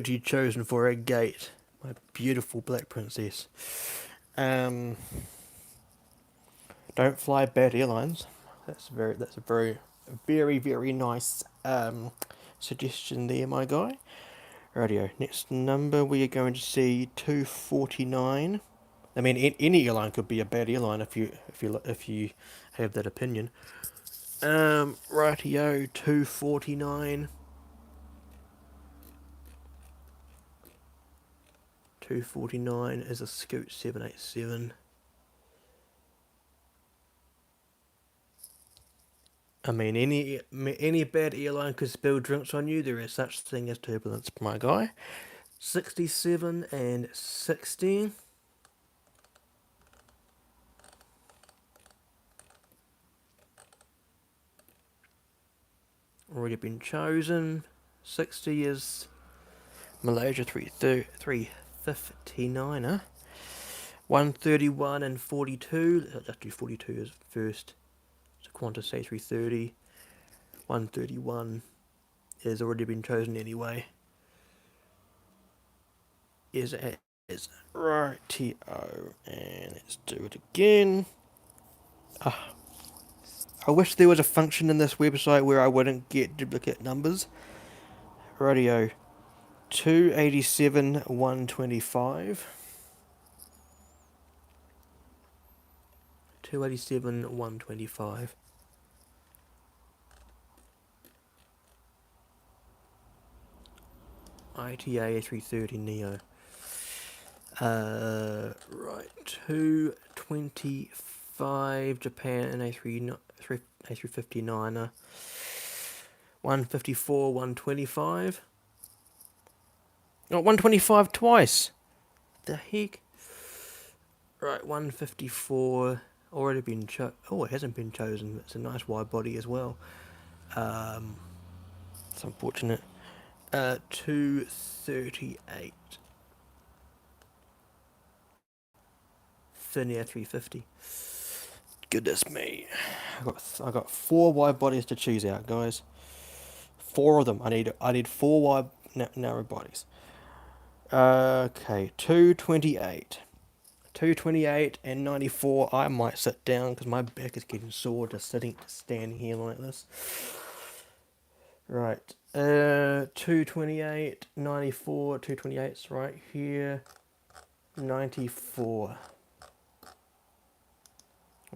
S1: you chosen for a gate? My beautiful black princess. Don't fly bad airlines. That's a very nice suggestion there, my guy. Radio. Next number we are going to see 249. I mean, any airline could be a bad airline if you have that opinion. Rightio, 249. 249 is a Scoot 787. I mean, any bad airline could spill drinks on you. There is such thing as turbulence, my guy. 67 and 60. already been chosen. 60 is Malaysia 359er. 131 and 42. Let's do 42 as first. So Qantas A330. 131 has already been chosen anyway. Is righty-o, and let's do it again. I wish there was a function in this website where I wouldn't get duplicate numbers. Righty-o. 287 125. 287 125. ITA 330 Neo. Right, 225 Japan A359er. 154 125. Oh, 125 twice. The heck? Right, 154 already been oh, it hasn't been chosen. It's a nice wide body as well. It's unfortunate. 238. Finnair 350. Goodness me. I got 4 wide bodies to choose out, guys. 4 of them. I need 4 wide narrow bodies. Okay, 228. 228 and 94. I might sit down because my back is getting sore just standing here like this. Right. 228, 94, 228's right here. 94.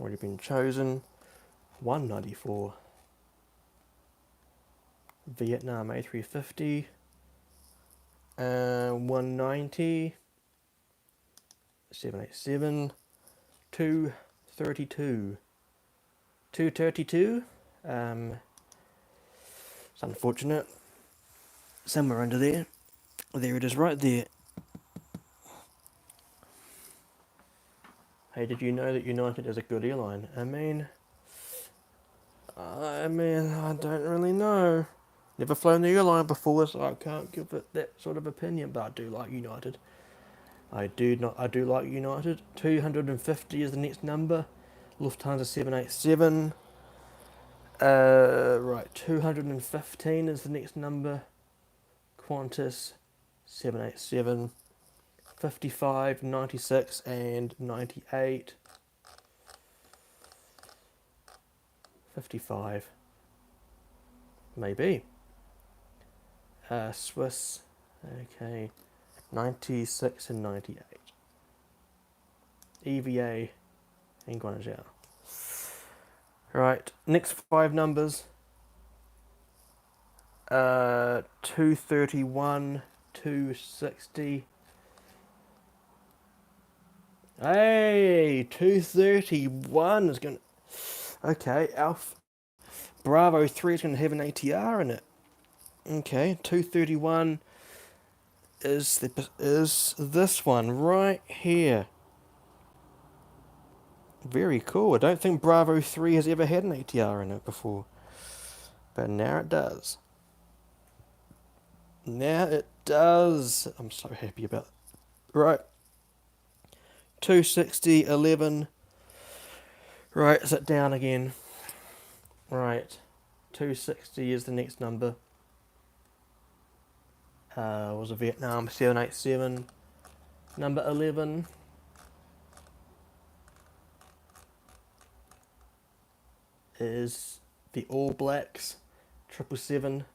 S1: Already been chosen. 194. Vietnam A350. 190. 787. 232. 232. It's unfortunate. Somewhere under there. There it is, right there. Hey, did you know that United is a good airline? I mean, I don't really know. Never flown the airline before, so I can't give it that sort of opinion. But I do like United. I do like United. 250 is the next number. Lufthansa 787. Right, 215 is the next number. Qantas 787. 55, 96 and 98. 55. Maybe. Swiss. Okay. 96 and 98. EVA and Guangzhou. Right, next 5 numbers. 231, 260. Hey, 231 is going to... Okay, Alpha Bravo 3 is going to have an ATR in it. Okay, 231 is this one right here. Very cool. I don't think Bravo 3 has ever had an ATR in it before. But now it does. Now it does. I'm so happy about it. Right. 260, 11. Right, sit down again. Right. 260 is the next number. Was a Vietnam 787. Number 11. Is the All Blacks 777.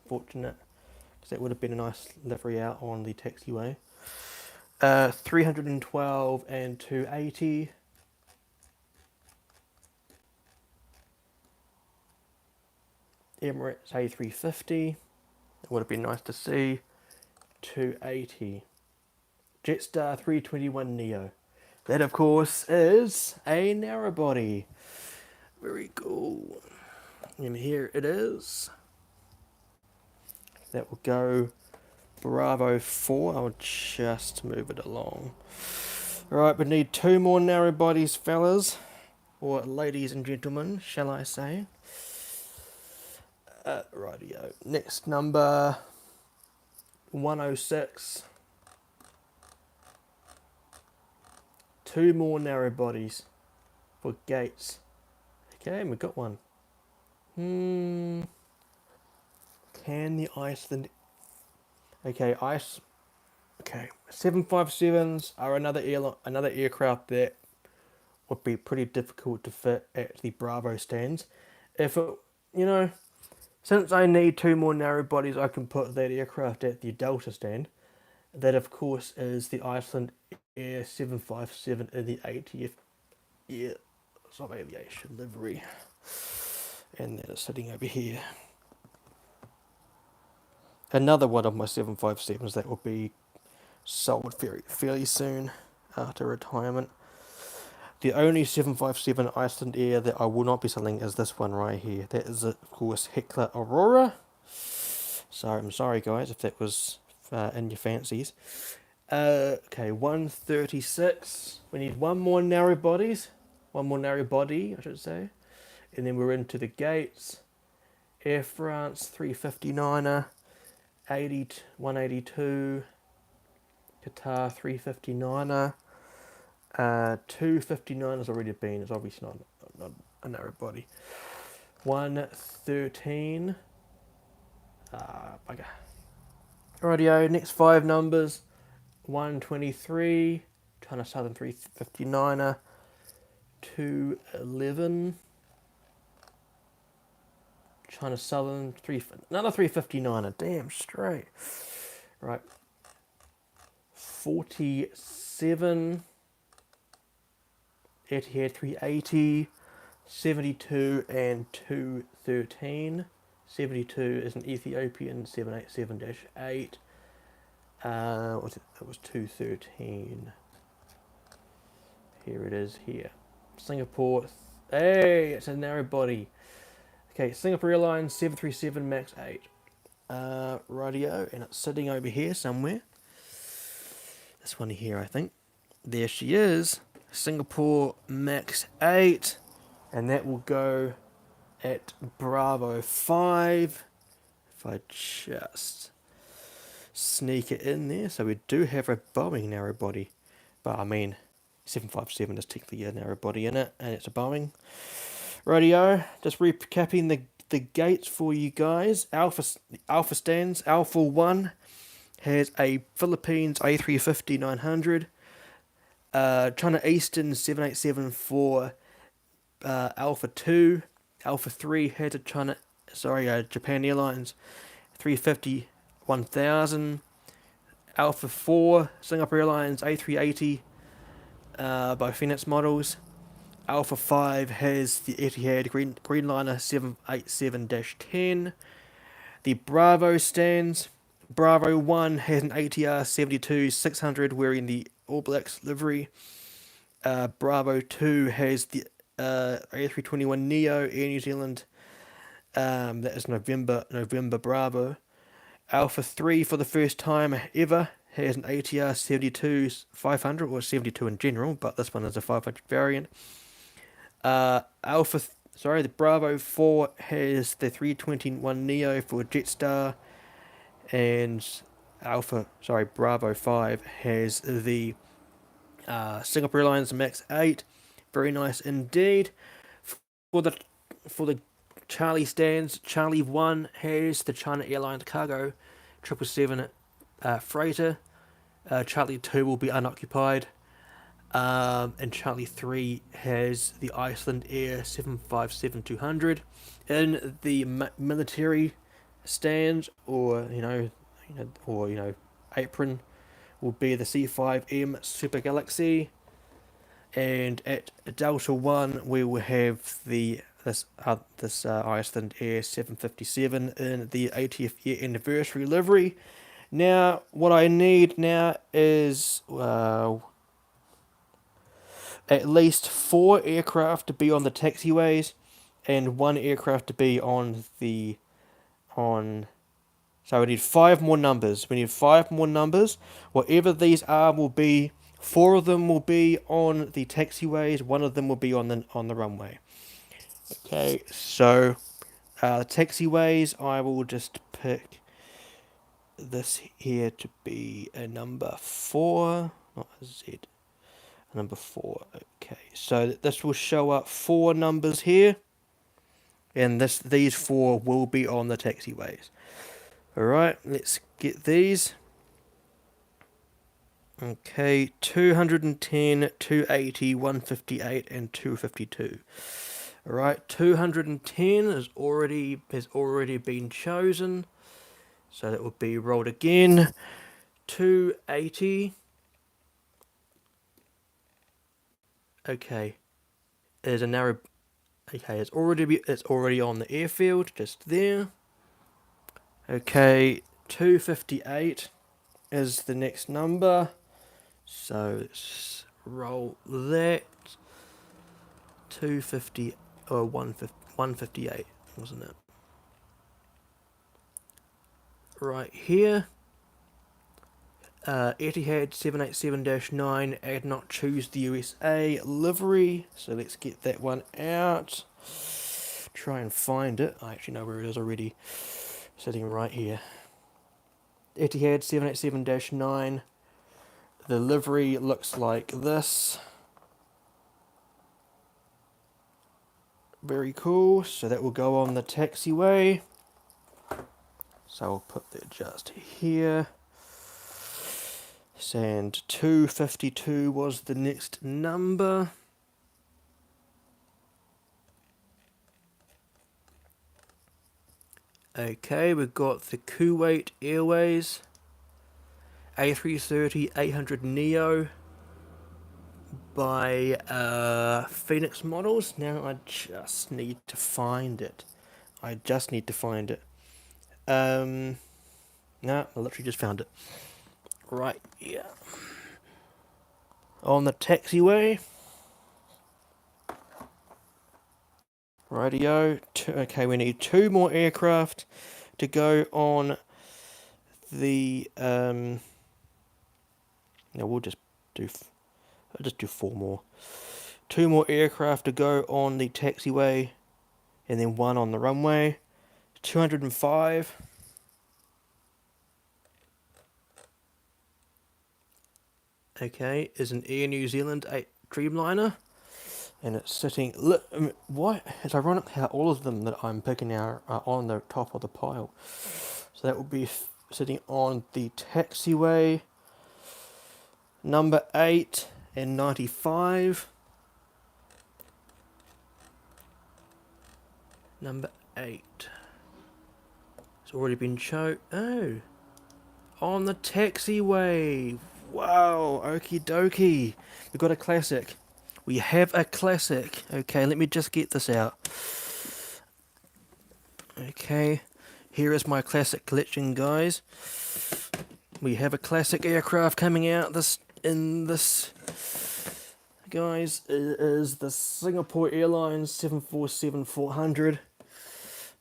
S1: Fortunate, because that would have been a nice livery out on the taxiway. 312 and 280. Emirates A350. It would have been nice to see. 280. Jetstar 321 Neo. That, of course, is a narrow body. Very cool. And here it is. That will go Bravo 4. I'll just move it along. Right, we need 2 more narrow bodies, fellas. or ladies and gentlemen, shall I say. Rightio. Next number 106. Two more narrow bodies for gates. Okay, and we've got one. Can the Iceland... Okay, Okay, 757s are another aircraft that would be pretty difficult to fit at the Bravo stands. If it, you know, since I need two more narrow bodies, I can put that aircraft at the Delta stand. That, of course, is the Iceland Air 757 in the ASJE Aviation livery. And that is sitting over here. Another one of my 757s that will be sold fairly soon after retirement. The only 757 Iceland Air that I will not be selling is this one right here. That is, of course, Heckler Aurora. So I'm sorry, guys, if that was in your fancies. Okay, 136. We need one more narrow body, I should say. And then we're into the gates. Air France 359er, 182. Qatar 359er. 259 has already been. It's obviously not a narrow body. 113. Bugger. Rightio, next five numbers. 123. China Southern 359er. 211. China Southern another 359er. Damn straight. Right. 47. Etihad 380, 72 and 213. 72 is an Ethiopian 787-8. That was 213. Here it is here. Singapore. Hey, it's a narrow body. Okay, Singapore Airlines 737 MAX 8. Rightio, and it's sitting over here somewhere. This one here, I think. There she is. Singapore MAX 8, and that will go at Bravo 5. If I just sneak it in there. So we do have a Boeing narrow body, but I mean 757 is technically a narrow body in it, and it's a Boeing. Rightio, just recapping the gates for you guys. Alpha stands. Alpha 1 has a Philippines A350-900. China Eastern 787 for Alpha 2. Alpha 3 has a Japan Airlines 350-1000. Alpha 4 Singapore Airlines A380 by Phoenix models. Alpha 5 has the Etihad Greenliner 787-10. The Bravo stands. Bravo 1 has an ATR 72-600 wearing the All Blacks livery. Bravo 2 has the A321neo Air New Zealand. That is November Bravo. Alpha 3 for the first time ever has an ATR 72-500, or 72 in general, but this one is a 500 variant. The Bravo 4 has the 321neo for Jetstar, and Bravo 5 has the Singapore Airlines MAX 8. Very nice indeed. For the Charlie stands, Charlie 1 has the China Airlines Cargo 777 freighter. Charlie 2 will be unoccupied. And Charlie 3 has the Iceland Air 757-200. In the military stand, or apron, will be the C5M Super Galaxy. And at Delta 1 we will have this Iceland Air 757 in the 80th year anniversary livery. Now, what I need now is at least 4 aircraft to be on the taxiways, and 1 aircraft to be on. So we need 5 more numbers. Whatever these are will be 4 of them will be on the taxiways, 1 of them will be on the runway. Okay, so the taxiways, I will just pick this here to be a number 4, not a Z, number 4. Okay, so this will show up 4 numbers here, and these 4 will be on the taxiways. Alright, let's get these. Okay, 210, 280, 158, and 252. Alright, 210 has already been chosen, so that will be rolled again. 280. Okay, there's a narrow. Okay, it's already on the airfield, just there. Okay, 258 is the next number, so let's roll that. 250 or 158, wasn't it? Right here. Etihad 787-9, I did not choose the USA livery, so let's get that one out. Try and find it. I actually know where it is already. Sitting right here. Etihad 787-9. The livery looks like this. Very cool. So that will go on the taxiway. So I'll put that just here. And 252 was the next number. Okay, we've got the Kuwait Airways A330-800 Neo by Phoenix Models. Now I just need to find it. No, I literally just found it. Right, yeah. On the taxiway. Rightio. Okay, we need 2 more aircraft to go on the. No, I'll just do 4 more. 2 more aircraft to go on the taxiway, and then 1 on the runway. 205. Okay, is an Air New Zealand Dreamliner, and it's sitting. Why? It's ironic how all of them that I'm picking are on the top of the pile. So that will be sitting on the taxiway. Number 8 and 95. Number 8. It's already been shown. Oh, on the taxiway. Wow, okie dokie. We've got a classic. We have a classic. Okay, let me just get this out. Okay, here is my classic collection, guys. We have a classic aircraft coming out in this. Guys, it is the Singapore Airlines 747-400.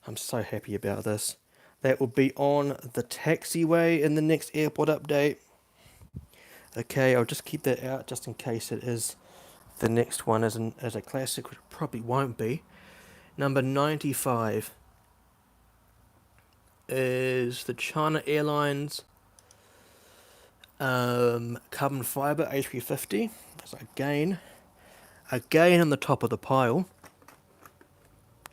S1: I'm so happy about this. That will be on the taxiway in the next airport update. Okay, I'll just keep that out just in case it is the next one as a classic, which it probably won't be. Number 95 is the China Airlines carbon fiber A350. So again on the top of the pile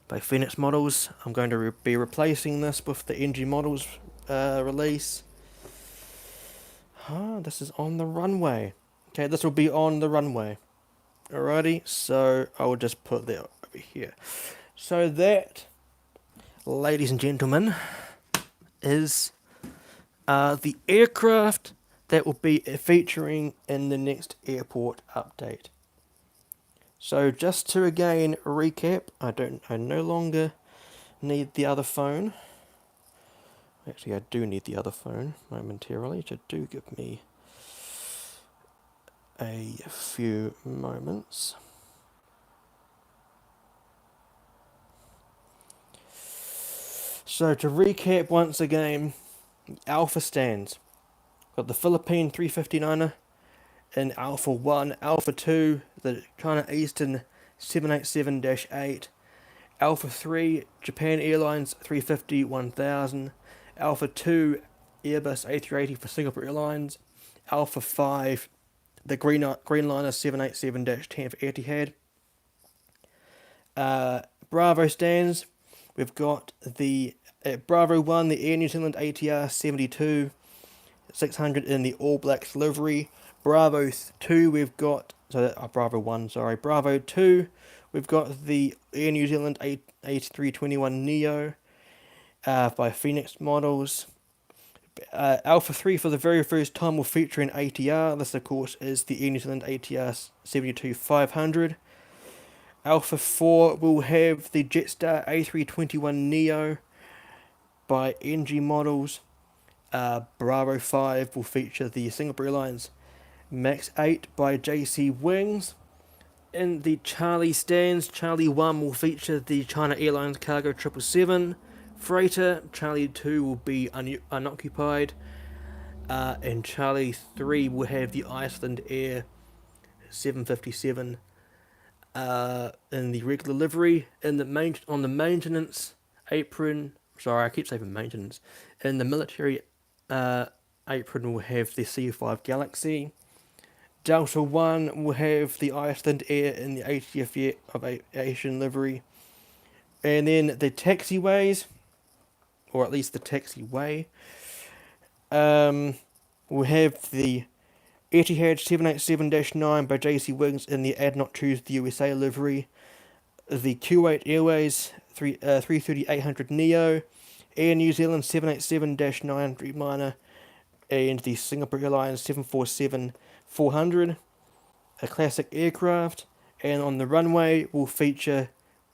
S1: by Phoenix Models. I'm going to be replacing this with the NG Models release. This is on the runway. Okay, this will be on the runway. Alrighty, so I will just put that over here. So that, ladies and gentlemen, is the aircraft that will be featuring in the next airport update. So just to again recap, I no longer need the other phone. Actually, I do need the other phone momentarily, so do give me a few moments. So to recap once again, Alpha stands. Got the Philippine 359er in Alpha 1, Alpha 2, the China Eastern 787-8, Alpha 3, Japan Airlines 350-1000, Alpha 2, Airbus A380 for Singapore Airlines, Alpha 5, the Greenliner 787-10 for Etihad. Bravo stands, we've got the Bravo 1, the Air New Zealand ATR 72, 600 in the All Blacks livery. Bravo 2, we've got, Bravo 1, sorry, Bravo 2, we've got the Air New Zealand A321neo by Phoenix Models. Alpha 3 for the very first time will feature an ATR. This, of course, is the Air New Zealand ATR 72-500. Alpha 4 will have the Jetstar A321neo by NG Models. Bravo 5 will feature the Singapore Airlines Max 8 by JC Wings. In the Charlie stands, Charlie 1 will feature the China Airlines Cargo 777 freighter. Charlie 2 will be unoccupied. And Charlie 3 will have the Iceland Air 757 in the regular livery. On the maintenance apron, sorry, I keep saying maintenance. In the military apron, will have the C5 Galaxy. Delta 1 will have the Iceland Air in the ATF Aviation livery. And then the taxiways, or at least the taxiway, will have the Etihad 787-9 by JC Wings in the Ad Not Choose the USA livery. The Kuwait Airways 330-800 Neo, Air New Zealand 787-9 Dreamliner, and the Singapore Airlines 747-400, a classic aircraft. And on the runway will feature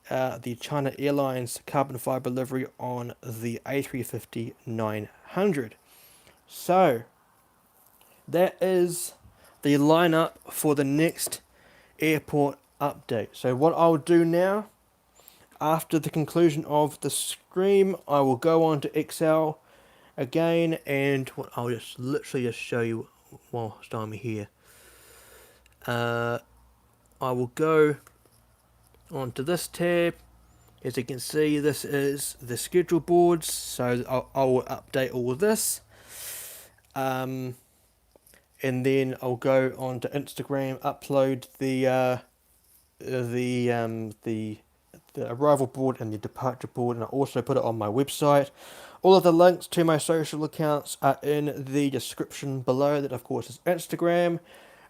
S1: the China Airlines carbon fiber livery on the A350-900. So, that is the lineup for the next airport update. So what I'll do now, after the conclusion of the stream, I will go on to Excel again, and I'll just literally just show you whilst I'm here. I will go onto this tab. As you can see, this is the schedule boards, so I will update all of this. And then I'll go onto Instagram, upload the arrival board and the departure board, and I also put it on my website. All of the links to my social accounts are in the description below. That, of course, is Instagram.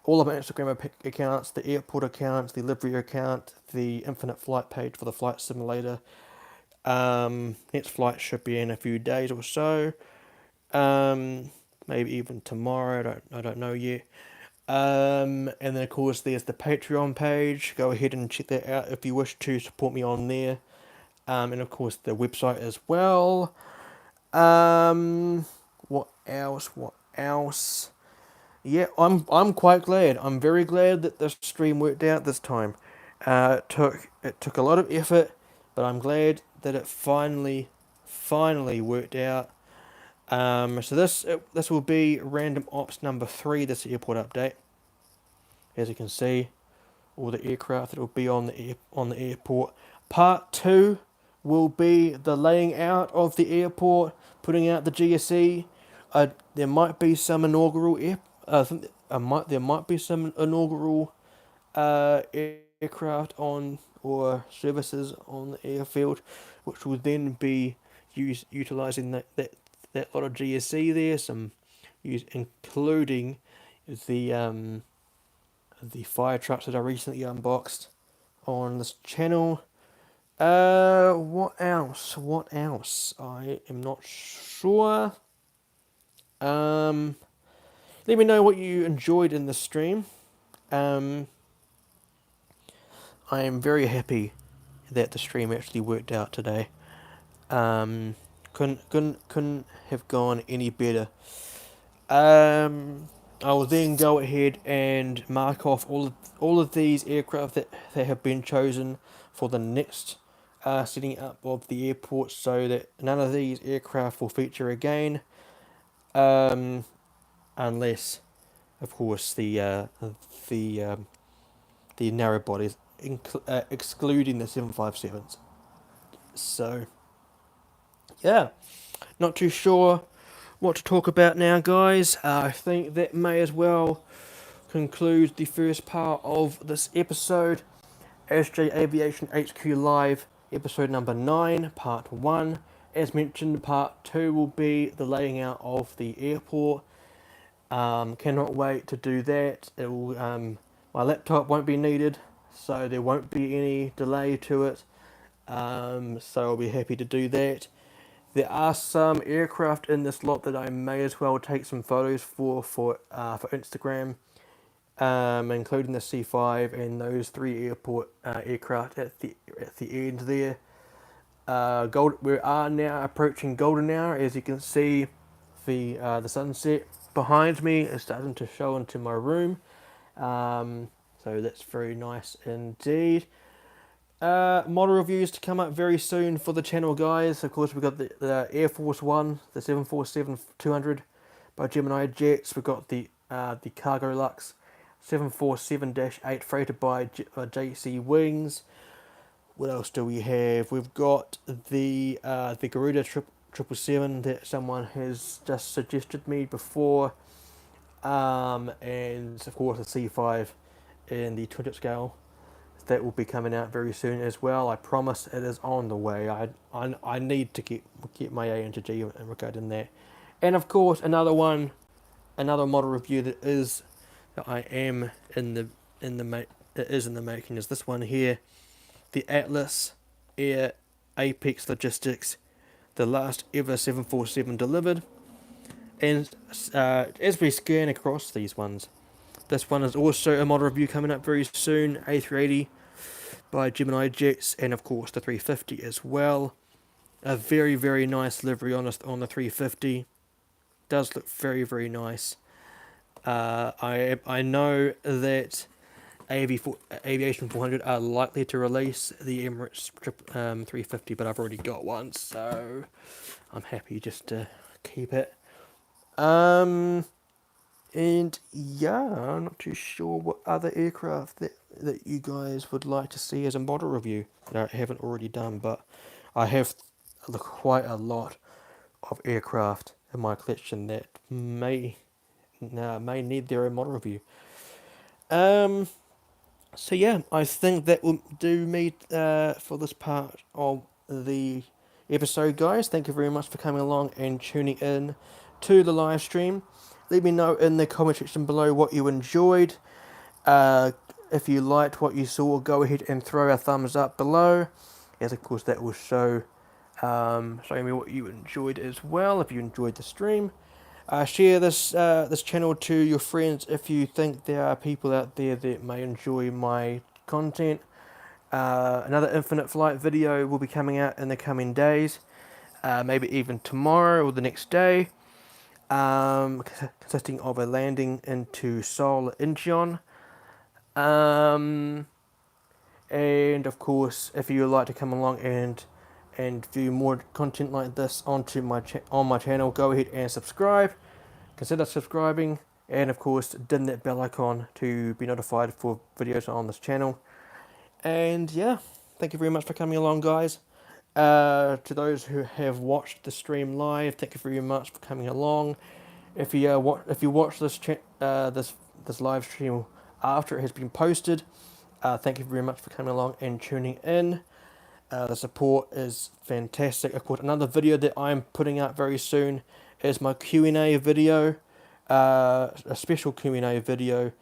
S1: All of my Instagram accounts, the airport accounts, the livery account, the infinite flight page for the flight simulator. Next flight should be in a few days or so. Maybe even tomorrow. I don't know yet. And then, of course, there's the Patreon page. Go ahead and check that out if you wish to support me on there. And of course, the website as well. What else? Yeah, I'm quite glad. I'm very glad that the stream worked out this time. It took a lot of effort, but I'm glad that it finally worked out. So this will be random ops number 3. This airport update. As you can see, all the aircraft that will be on the airport. Part 2 will be the laying out of the airport, putting out the GSE. There might be some inaugural aircraft on or services on the airfield, which will then be utilizing that lot of GSE there. Including the fire trucks that I recently unboxed on this channel. What else? I am not sure. Let me know what you enjoyed in the stream. I am very happy that the stream actually worked out today. Couldn't have gone any better. I will then go ahead and mark off all of these aircraft that have been chosen for the next setting up of the airport, so that none of these aircraft will feature again, unless of course, the narrow bodies, excluding the 757s. So, yeah, not too sure what to talk about now, guys. I think that may as well conclude the first part of this episode. ASJE Aviation HQ Live, episode number 9, part 1. As mentioned, part 2 will be the laying out of the airport. Cannot wait to do that. It will, my laptop won't be needed, so there won't be any delay to it. So I'll be happy to do that. There are some aircraft in this lot that I may as well take some photos for Instagram, including the C5 and those 3 airport aircraft at the end there. We are now approaching golden hour. As you can see, the sunset behind me is starting to show into my room. So that's very nice indeed. Model reviews to come up very soon for the channel, guys. Of course, we've got the Air Force One, the 747-200 by Gemini Jets. We've got the Cargo Lux 747-8 freighter by JC Wings. What else do we have? We've got the Garuda 777 that someone has just suggested me before, and of course the C5 in the 20 scale. That will be coming out very soon as well. I promise it is on the way. I need to get my A into G regarding that, and of course another model review that I am in the making is this one here, the Atlas Air Apex Logistics, the last ever 747 delivered. And as we scan across these ones, this one is also a model review coming up very soon. A380 by Gemini Jets, and of course the 350 as well. A very, very nice livery on the 350. Does look very, very nice. I know that Aviation 400 are likely to release the Emirates 350, but I've already got one, so I'm happy just to keep it. And yeah, I'm not too sure what other aircraft that you guys would like to see as a model review that I haven't already done, but I have quite a lot of aircraft in my collection that may need their own model review. So yeah, I think that will do me for this part of the episode, guys. Thank you very much for coming along and tuning in to the live stream. Let me know in the comment section below what you enjoyed. If you liked what you saw, go ahead and throw a thumbs up below, as of course that will show me what you enjoyed as well. If you enjoyed the stream, share this channel to your friends if you think there are people out there that may enjoy my content. Another Infinite Flight video will be coming out in the coming days, maybe even tomorrow or the next day, consisting of a landing into Seoul, Incheon. And of course, if you would like to come along and view more content like this on my channel, go ahead and subscribe. Consider subscribing, and of course dim that bell icon to be notified for videos on this channel. And yeah, thank you very much for coming along, guys. To those who have watched the stream live, thank you very much for coming along. If you watch this live stream after it has been posted, thank you very much for coming along and tuning in. The support is fantastic. Of course, another video that I'm putting out very soon is my Q&A video, a special Q&A video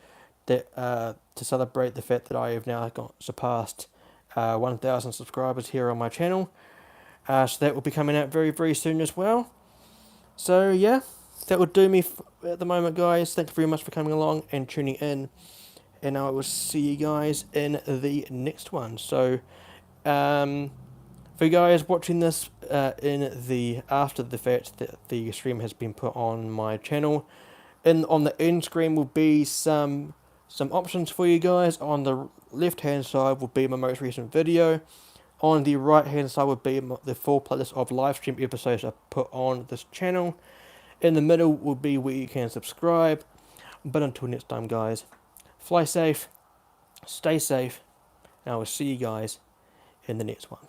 S1: that to celebrate the fact that I have now surpassed 1,000 subscribers here on my channel. So that will be coming out very, very soon as well. So yeah, that would do me at the moment, guys. Thank you very much for coming along and tuning in, and I will see you guys in the next one. So for you guys watching this after the fact that the stream has been put on my channel, on the end screen will be some options for you guys. On the left hand side will be my most recent video. On the right hand side would be the full playlist of live stream episodes I put on this channel. In the middle will be where you can subscribe. But until next time, guys, fly safe, stay safe, and I will see you guys in the next one.